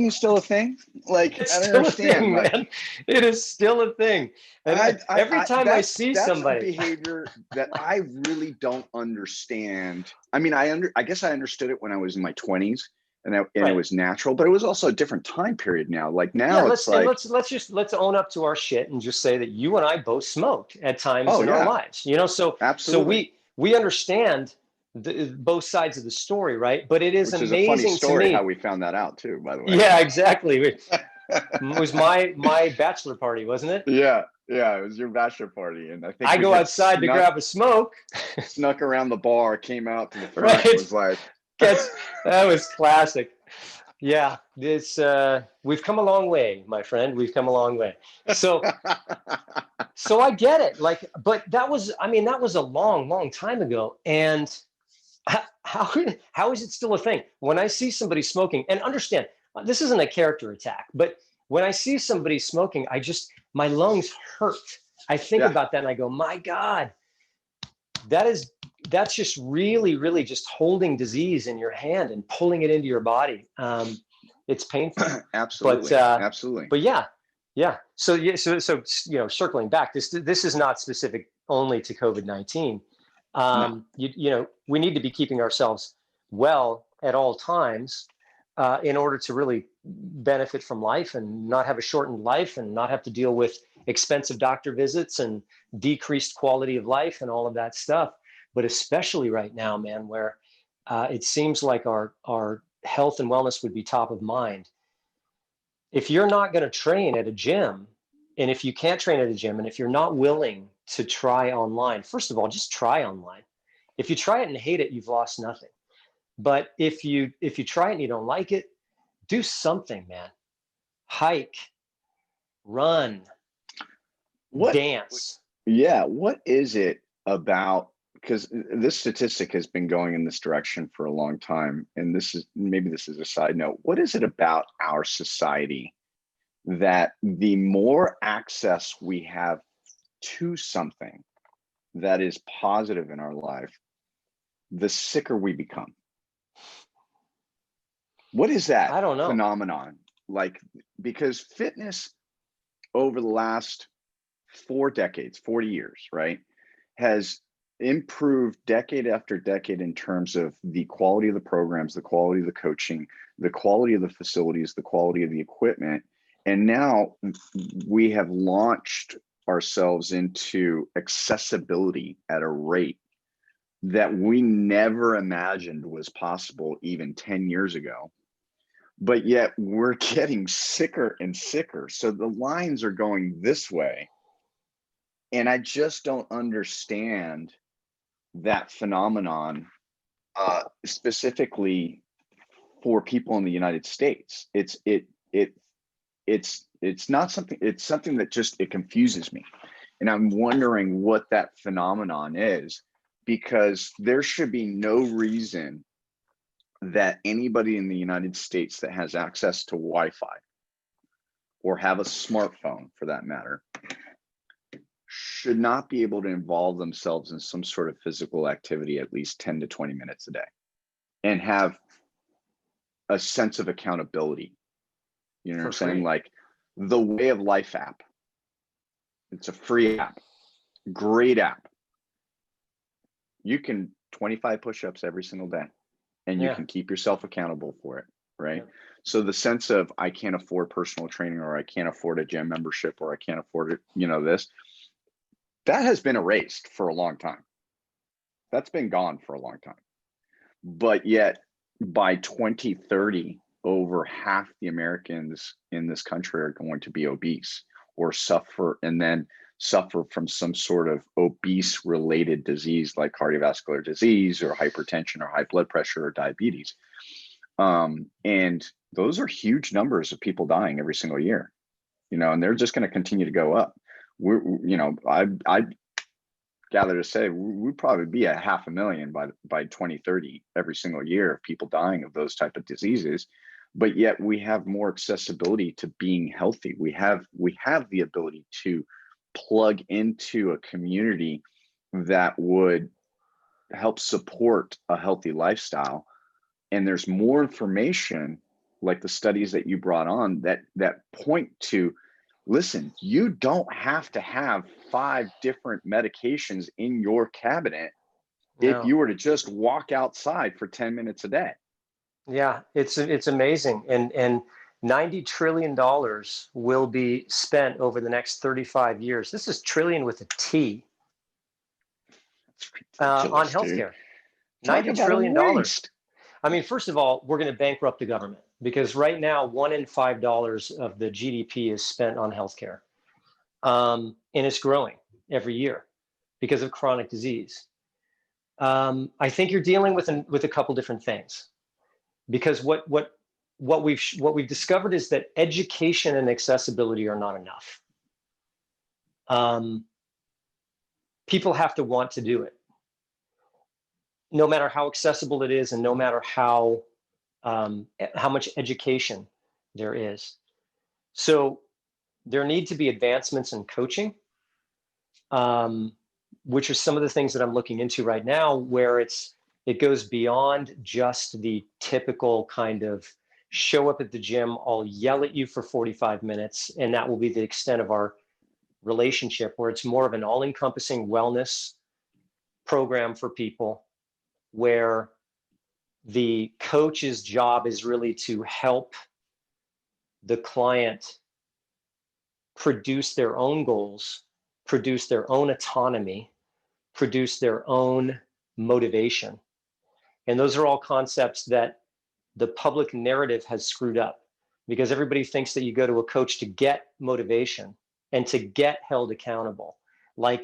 is still a thing. Like, It's I don't still understand, a thing, like, man. It is still a thing. And every time I see somebody, that's a behavior that I really don't understand. I mean, I guess I understood it when I was in my 20s, and Right. it was natural, but it was also a different time period now. Like now, yeah, it's like, let's own up to our shit and just say that you and I both smoked at times oh in our yeah, lives. So absolutely. we understand both sides of the story, right? But it is Which is a funny amazing to story me. how we found that out too, by the way. Yeah, exactly. It was my bachelor party, wasn't it? Yeah, it was your bachelor party, and I think I we go had outside to grab a smoke. snuck around the bar, came out to the front, Right. and was like, that was classic. Yeah, we've come a long way, my friend. We've come a long way. So I get it. Like, but that was a long, long time ago. And how is it still a thing? When I see somebody smoking, and understand, this isn't a character attack, but when I see somebody smoking, my lungs hurt. I think about that and I go, my God, that's just really, really just holding disease in your hand and pulling it into your body. It's painful. absolutely. But yeah, Yeah. So yeah. So circling back, this is not specific only to COVID-19. No. We need to be keeping ourselves well at all times in order to really benefit from life and not have a shortened life and not have to deal with expensive doctor visits and decreased quality of life and all of that stuff. But especially right now, man, where it seems like our health and wellness would be top of mind. If you're not going to train at a gym, and if you can't train at a gym, and if you're not willing to try online, first of all, just try online. If you try it and hate it, you've lost nothing. But if you try it and you don't like it, do something, man. Hike, run, What, dance. yeah, what is it about? Because this statistic has been going in this direction for a long time. And this is a side note. What is it about our society that the more access we have to something that is positive in our life, the sicker we become? What is that I don't know. phenomenon? Like, because fitness over the last 4 decades, 40 years, right, has improved decade after decade in terms of the quality of the programs, the quality of the coaching, the quality of the facilities, the quality of the equipment. And now we have launched ourselves into accessibility at a rate that we never imagined was possible even 10 years ago. But yet we're getting sicker and sicker. So the lines are going this way. And I just don't understand that phenomenon, specifically for people in the United States. It's not something. It's something that just it confuses me, and I'm wondering what that phenomenon is, because there should be no reason that anybody in the United States that has access to Wi-Fi or have a smartphone, for that matter, should not be able to involve themselves in some sort of physical activity at least 10 to 20 minutes a day and have a sense of accountability. You know what I'm For saying? free. Like the Way of Life app. It's a free app, great app. You can 25 push-ups every single day and you Yeah. can keep yourself accountable for it, right? Yeah. So the sense of I can't afford personal training, or I can't afford a gym membership, or I can't afford it, this, that has been erased for a long time. That's been gone for a long time. But yet by 2030, over half the Americans in this country are going to be obese or suffer from some sort of obese related disease like cardiovascular disease or hypertension or high blood pressure or diabetes. And those are huge numbers of people dying every single year, and they're just going to continue to go up. I gather to say we'd probably be at 500,000 by 2030 every single year of people dying of those type of diseases. But yet we have more accessibility to being healthy. We have the ability to plug into a community that would help support a healthy lifestyle. And there's more information, like the studies that you brought on, that point to, listen, you don't have to have 5 different medications in your cabinet if No. you were to just walk outside for 10 minutes a day. Yeah, it's amazing, and $90 trillion will be spent over the next 35 years. This is trillion with a T. It's On ridiculous, dude. healthcare. Talk 90 about a trillion dollars. waste. I mean, first of all, we're going to bankrupt the government because right now, $1 in $5 of the GDP is spent on healthcare, and it's growing every year because of chronic disease. I think you're dealing with a couple different things. Because what we've discovered is that education and accessibility are not enough. People have to want to do it, no matter how accessible it is, and no matter how much education there is. So there need to be advancements in coaching, which are some of the things that I'm looking into right now, where it goes beyond just the typical kind of show up at the gym, I'll yell at you for 45 minutes, and that will be the extent of our relationship, where it's more of an all-encompassing wellness program for people, where the coach's job is really to help the client produce their own goals, produce their own autonomy, produce their own motivation. And those are all concepts that the public narrative has screwed up, because everybody thinks that you go to a coach to get motivation and to get held accountable. I'm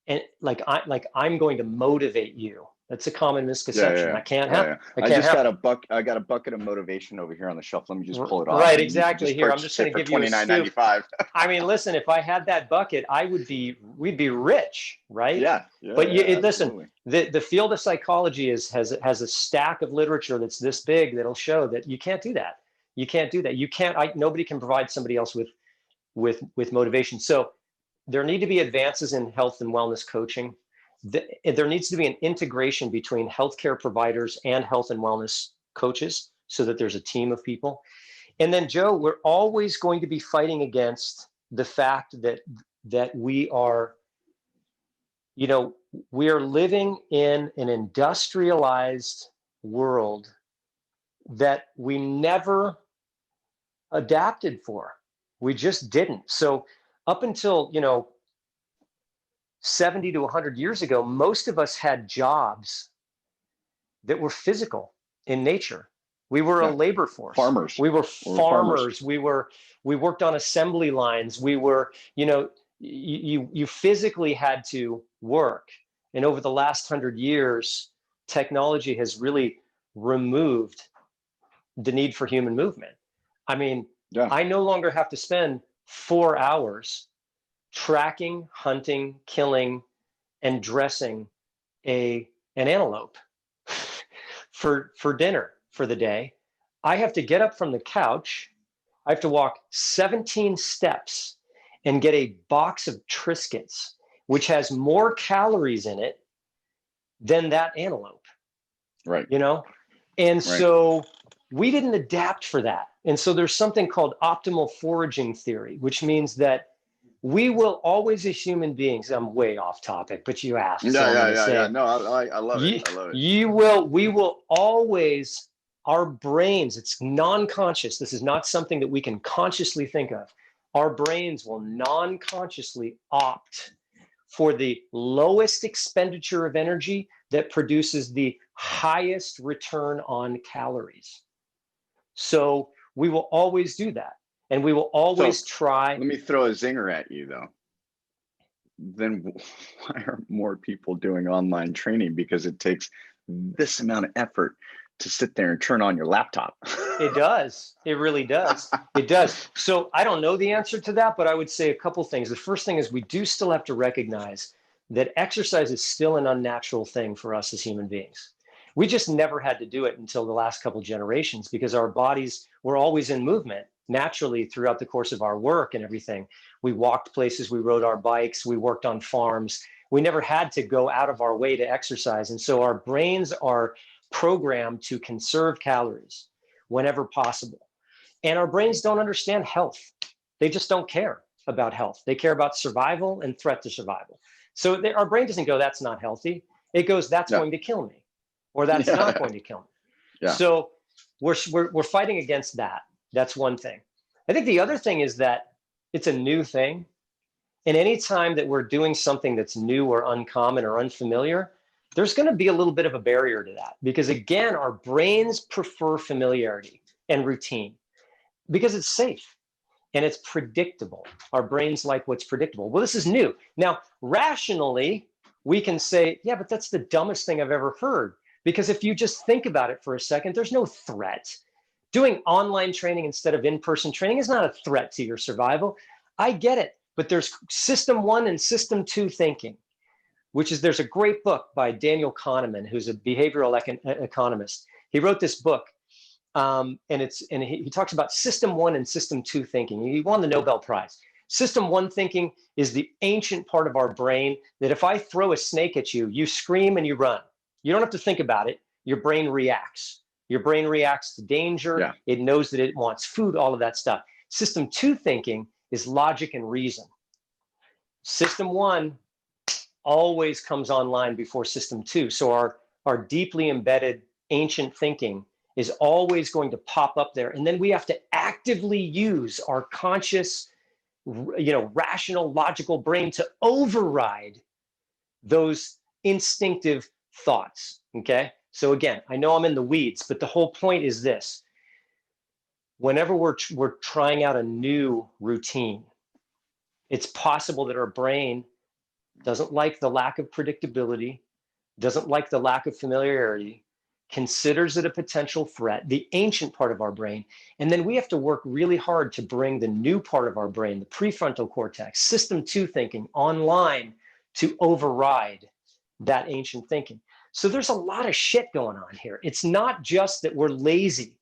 going to motivate you. That's a common misconception. Yeah. I can't have. I got a bucket of motivation over here on the shelf. Let me just pull it off. Right, exactly. Here, I'm just going to give you a scoop. $29.95. I mean, listen, if I had that bucket, we'd be rich, right? Yeah. But listen, the field of psychology has a stack of literature that's this big that'll show that you can't do that. You can't do that. You can't. Nobody can provide somebody else with motivation. So there need to be advances in health and wellness coaching. There needs to be an integration between healthcare providers and health and wellness coaches, so that there's a team of people. And then, Joe, we're always going to be fighting against the fact that we are living in an industrialized world that we never adapted for. We just didn't. So up until 70 to 100 years ago, most of us had jobs that were physical in nature. We were a labor force. Farmers. We were farmers. We worked on assembly lines. We were, you physically had to work. And over the last 100 years, technology has really removed the need for human movement. I mean, I no longer have to spend 4 hours tracking, hunting, killing, and dressing an antelope for dinner for the day. I have to get up from the couch. I have to walk 17 steps and get a box of Triscuits, which has more calories in it than that antelope. Right. And so we didn't adapt for that. And so there's something called optimal foraging theory, which means that we will always, as human beings, I'm way off topic, but you asked. Yeah. No, I love it. I love it. We will always, our brains, it's non-conscious. This is not something that we can consciously think of. Our brains will non-consciously opt for the lowest expenditure of energy that produces the highest return on calories. So we will always do that. And we will always try. Let me throw a zinger at you, though. Then why are more people doing online training? Because it takes this amount of effort to sit there and turn on your laptop. It does. It really does. It does. So I don't know the answer to that, but I would say a couple things. The first thing is we do still have to recognize that exercise is still an unnatural thing for us as human beings. We just never had to do it until the last couple generations, because our bodies were always in movement naturally throughout the course of our work and everything. We walked places, we rode our bikes, we worked on farms. We never had to go out of our way to exercise. And so our brains are programmed to conserve calories whenever possible. And our brains don't understand health. They just don't care about health. They care about survival and threat to survival. So our brain doesn't go, that's not healthy. It goes, that's going to kill me, or that's not going to kill me. Yeah. So we're fighting against that. That's one thing. I think the other thing is that it's a new thing. And any time that we're doing something that's new or uncommon or unfamiliar, there's going to be a little bit of a barrier to that. Because again, our brains prefer familiarity and routine because it's safe and it's predictable. Our brains like what's predictable. Well, this is new. Now, rationally, we can say, yeah, but that's the dumbest thing I've ever heard. Because if you just think about it for a second, there's no threat. Doing online training instead of in-person training is not a threat to your survival. I get it, but there's system 1 and system 2 thinking, there's a great book by Daniel Kahneman, who's a behavioral economist. He wrote this book, and he talks about system 1 and system 2 thinking. He won the Nobel Prize. System 1 thinking is the ancient part of our brain that if I throw a snake at you, you scream and you run. You don't have to think about it. Your brain reacts. Your brain reacts to danger. Yeah. It knows that it wants food, all of that stuff. System 2 thinking is logic and reason. System 1 always comes online before system 2. So our deeply embedded ancient thinking is always going to pop up there. And then we have to actively use our conscious, rational, logical brain to override those instinctive thoughts. Okay. So again, I know I'm in the weeds, but the whole point is this. Whenever we're trying out a new routine, it's possible that our brain doesn't like the lack of predictability, doesn't like the lack of familiarity, considers it a potential threat, the ancient part of our brain. And then we have to work really hard to bring the new part of our brain, the prefrontal cortex, system 2 thinking, online to override that ancient thinking. So there's a lot of shit going on here. It's not just that we're lazy.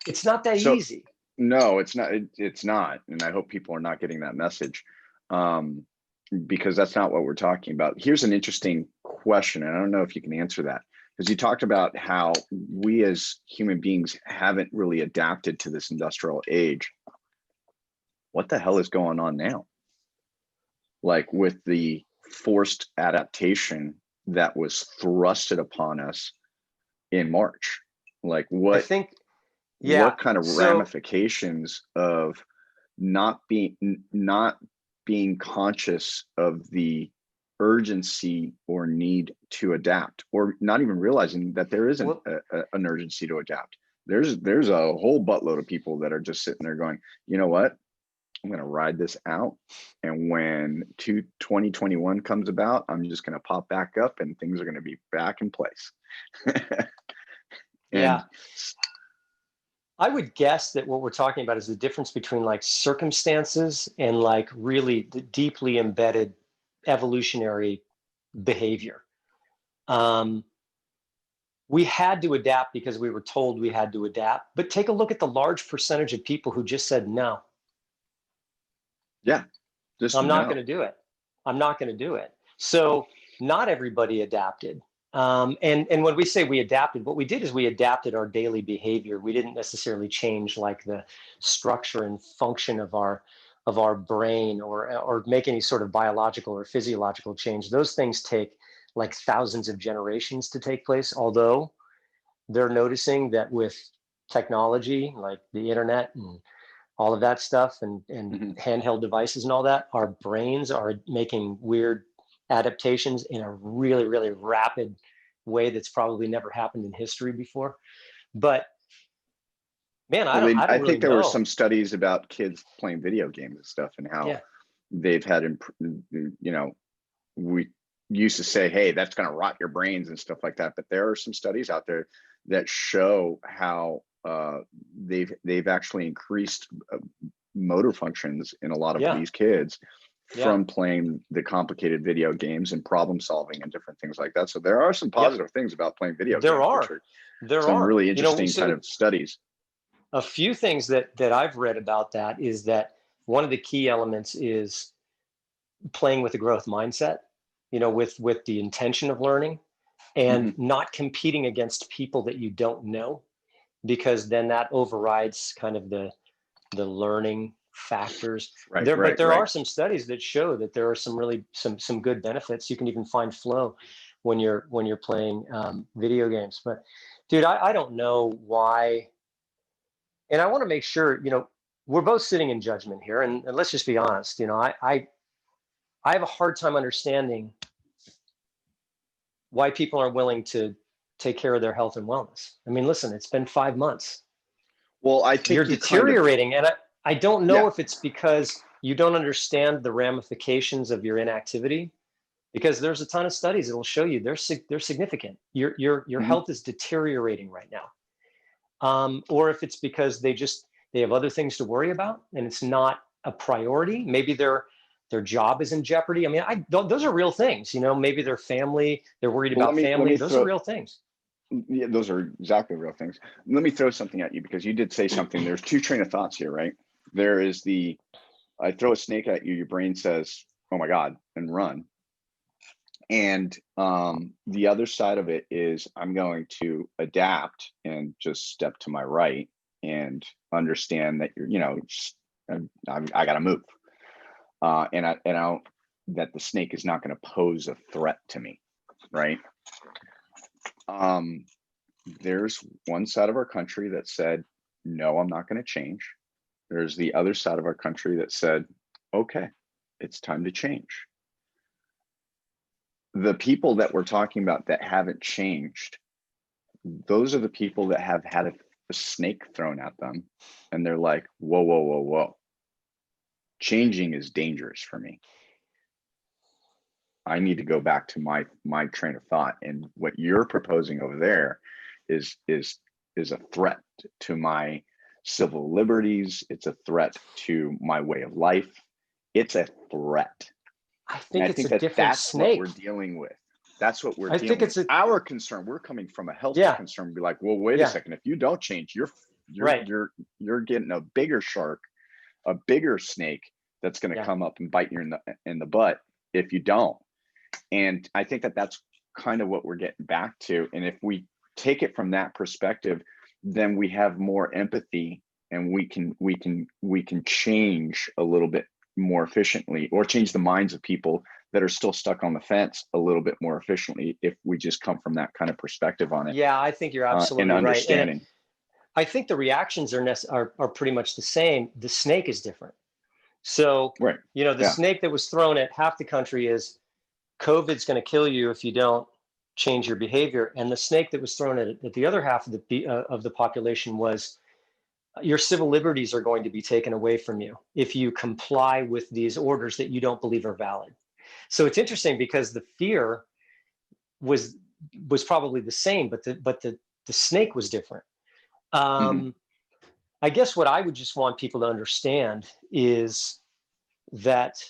It's not that easy. No, it's not. It's not. And I hope people are not getting that message, because that's not what we're talking about. Here's an interesting question, and I don't know if you can answer that, because you talked about how we as human beings haven't really adapted to this industrial age. What the hell is going on now? Like with the forced adaptation that was thrusted upon us in March. Like what? I think, yeah. What kind of ramifications of not being conscious of the urgency or need to adapt, or not even realizing that there isn't an urgency to adapt? There's a whole buttload of people that are just sitting there going, you know what? I'm going to ride this out. And when 2021 comes about, I'm just going to pop back up and things are going to be back in place. Yeah. I would guess that what we're talking about is the difference between like circumstances and like really the deeply embedded evolutionary behavior. We had to adapt because we were told we had to adapt, but take a look at the large percentage of people who just said no. Yeah. I'm not going to do it. I'm not going to do it. So not everybody adapted. And when we say we adapted, what we did is we adapted our daily behavior. We didn't necessarily change like the structure and function of our brain or make any sort of biological or physiological change. Those things take like thousands of generations to take place. Although they're noticing that with technology, like the internet and all of that stuff and handheld devices and all that, our brains are making weird adaptations in a really, really rapid way that's probably never happened in history before. But man, I don't I really think there know. were some studies about kids playing video games and stuff, and how they've had, we used to say, hey, that's going to rot your brains and stuff like that. But there are some studies out there that show how they've actually increased motor functions in a lot of these kids from playing the complicated video games and problem solving and different things like that. So there are some positive things about playing video games. There are some really interesting kind of studies. A few things that I've read about that is that one of the key elements is playing with a growth mindset, with the intention of learning and not competing against people that you don't know, because then that overrides kind of the learning factors. But there are some studies that show that there are some really some good benefits. You can even find flow when you're playing video games. But dude, I don't know why. And I want to make sure, we're both sitting in judgment here, and let's just be honest. I have a hard time understanding why people aren't willing to take care of their health and wellness. I mean, listen, it's been 5 months. Well, I think you're deteriorating, and I don't know if it's because you don't understand the ramifications of your inactivity, because there's a ton of studies that will show you they're significant. Your health is deteriorating right now, or if it's because they have other things to worry about and it's not a priority. Maybe their job is in jeopardy. I mean, those are real things. Maybe their family, they're worried about family. Those are real things. Yeah, those are exactly real things. Let me throw something at you, because you did say something. There's two train of thoughts here, right? There is I throw a snake at you, your brain says, oh my God, and run. And the other side of it is I'm going to adapt and just step to my right and understand that you're, I got to move. And I don't, that the snake is not going to pose a threat to me. Right. There's one side of our country that said, no, I'm not going to change. There's the other side of our country that said, okay, it's time to change. The people that we're talking about that haven't changed, those are the people that have had a snake thrown at them. And they're like, whoa, whoa, whoa, whoa. Changing is dangerous for me. I need to go back to my train of thought. And what you're proposing over there is a threat to my civil liberties. It's a threat to my way of life. It's a threat. I think it's a that different that's snake. what we're dealing with. That's what we're I dealing think it's with. Our concern, we're coming from a health concern. Be like, well, wait a second. If you don't change, you're right. you're getting a bigger shark, a bigger snake that's going to come up and bite you in the butt if you don't. And I think that that's kind of what we're getting back to. And if we take it from that perspective, then we have more empathy, and we can change a little bit more efficiently, or change the minds of people that are still stuck on the fence a little bit more efficiently, if we just come from that kind of perspective on it. Yeah, I think you're absolutely and understanding. right. And I think the reactions are pretty much the same. The snake is different. So, right. The snake that was thrown at half the country is, COVID's going to kill you if you don't change your behavior. And the snake that was thrown at the other half of the population was, your civil liberties are going to be taken away from you if you comply with these orders that you don't believe are valid. So it's interesting, because the fear was probably the same, but the snake was different. I guess what I would just want people to understand is that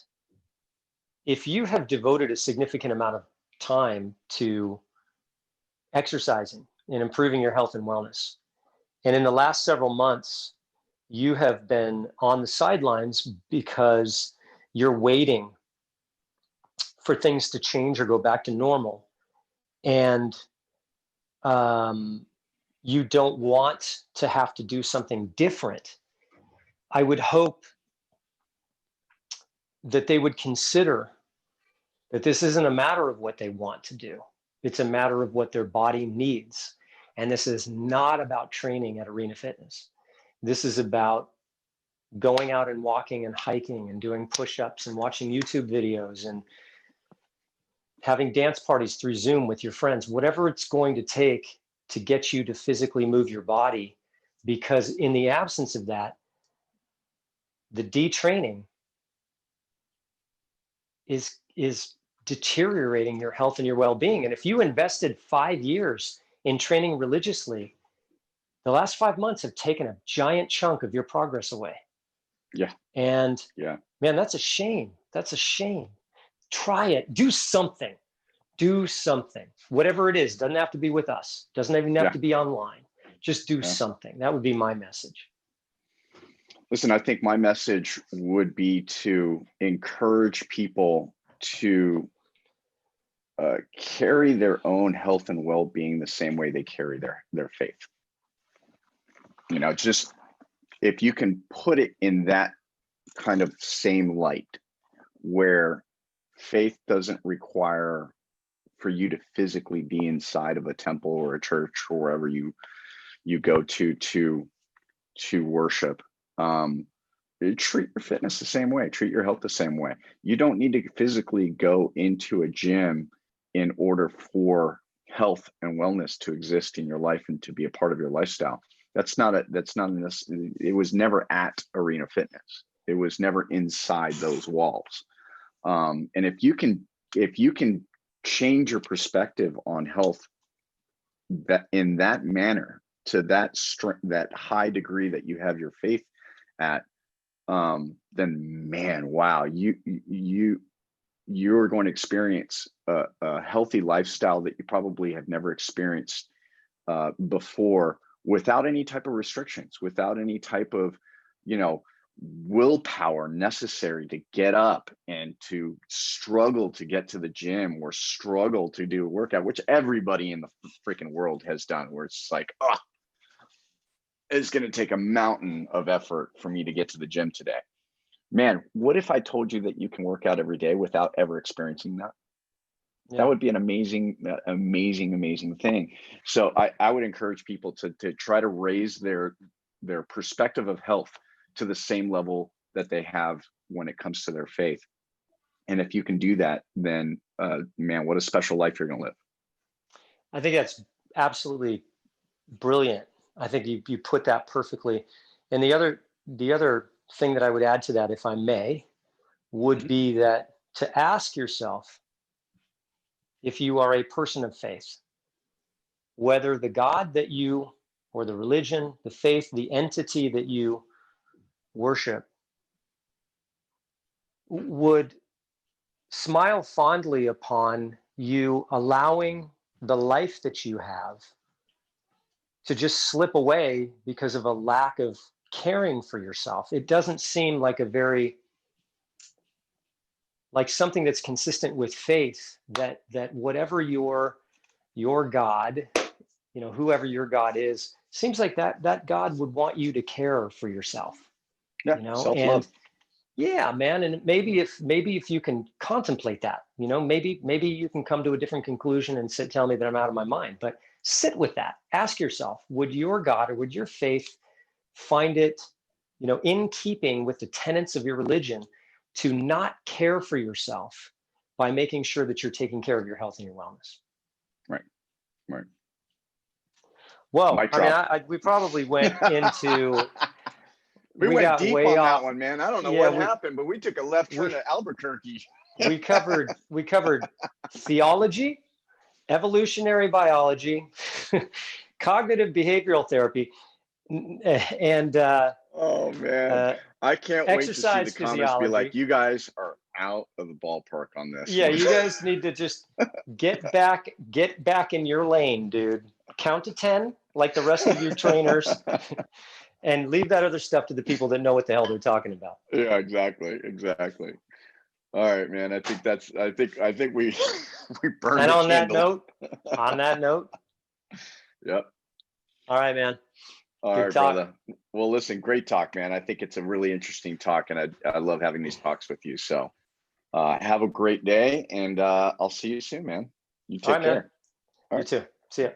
if you have devoted a significant amount of time to exercising and improving your health and wellness, and in the last several months, you have been on the sidelines because you're waiting for things to change or go back to normal, and you don't want to have to do something different, I would hope that they would consider that this isn't a matter of what they want to do. It's a matter of what their body needs. And this is not about training at Arena Fitness. This is about going out and walking and hiking and doing push-ups and watching YouTube videos and having dance parties through Zoom with your friends, whatever it's going to take to get you to physically move your body. Because in the absence of that, the detraining is deteriorating your health and your well-being. And if you invested 5 years in training religiously, the last 5 months have taken a giant chunk of your progress away. Yeah. And man, that's a shame. That's a shame. Try it. Do something. Do something. Whatever it is, doesn't have to be with us. Doesn't even have to be online. Just do something. That would be my message. Listen, I think my message would be to encourage people to carry their own health and well-being the same way they carry their faith. Just if you can put it in that kind of same light, where faith doesn't require for you to physically be inside of a temple or a church or wherever you go to worship. Treat your fitness the same way, treat your health the same way. You don't need to physically go into a gym in order for health and wellness to exist in your life and to be a part of your lifestyle. It was never at Arena Fitness. It was never inside those walls. And if you can change your perspective on health that in that manner, to that high degree that you have your faith at, then man, wow, you're going to experience a healthy lifestyle that you probably have never experienced before, without any type of restrictions, without any type of willpower necessary to get up and to struggle to get to the gym or struggle to do a workout, which everybody in the freaking world has done, where it's like, oh, it's going to take a mountain of effort for me to get to the gym today. Man, what if I told you that you can work out every day without ever experiencing that? Yeah. That would be an amazing thing. So I would encourage people to try to raise their perspective of health to the same level that they have when it comes to their faith. And if you can do that, then man, what a special life you're going to live. I think that's absolutely brilliant. I think you put that perfectly. And the other thing that I would add to that, if I may, would be that to ask yourself, if you are a person of faith, whether the God that you, or the religion, the faith, the entity that you worship, would smile fondly upon you allowing the life that you have to just slip away because of a lack of caring for yourself. It doesn't seem like like something that's consistent with faith, that whatever your God, whoever your God is, seems like that God would want you to care for yourself. Yeah, self-love. And yeah, man. And maybe if you can contemplate that, maybe you can come to a different conclusion and tell me that I'm out of my mind. But sit with that. Ask yourself, would your God or would your faith find it, in keeping with the tenets of your religion, to not care for yourself by making sure that you're taking care of your health and your wellness? Right. Well, I mean, we probably went into. we went got deep way on off. that one, man. I don't know what happened, but we took a left turn to Albuquerque. we covered theology, evolutionary biology, cognitive behavioral therapy, and oh man, I can't wait to see the comments be like, you guys are out of the ballpark on this. Yeah, you guys need to just get back in your lane, dude. Count to 10 like the rest of your trainers and leave that other stuff to the people that know what the hell they're talking about. Yeah, exactly. All right, man. I think we we burned and the on candle. that note. Yep. All right, man. All right, brother. Well, listen, great talk, man. I think it's a really interesting talk, and I love having these talks with you. So have a great day, and I'll see you soon, man. You take care. All right, man. You too. See ya.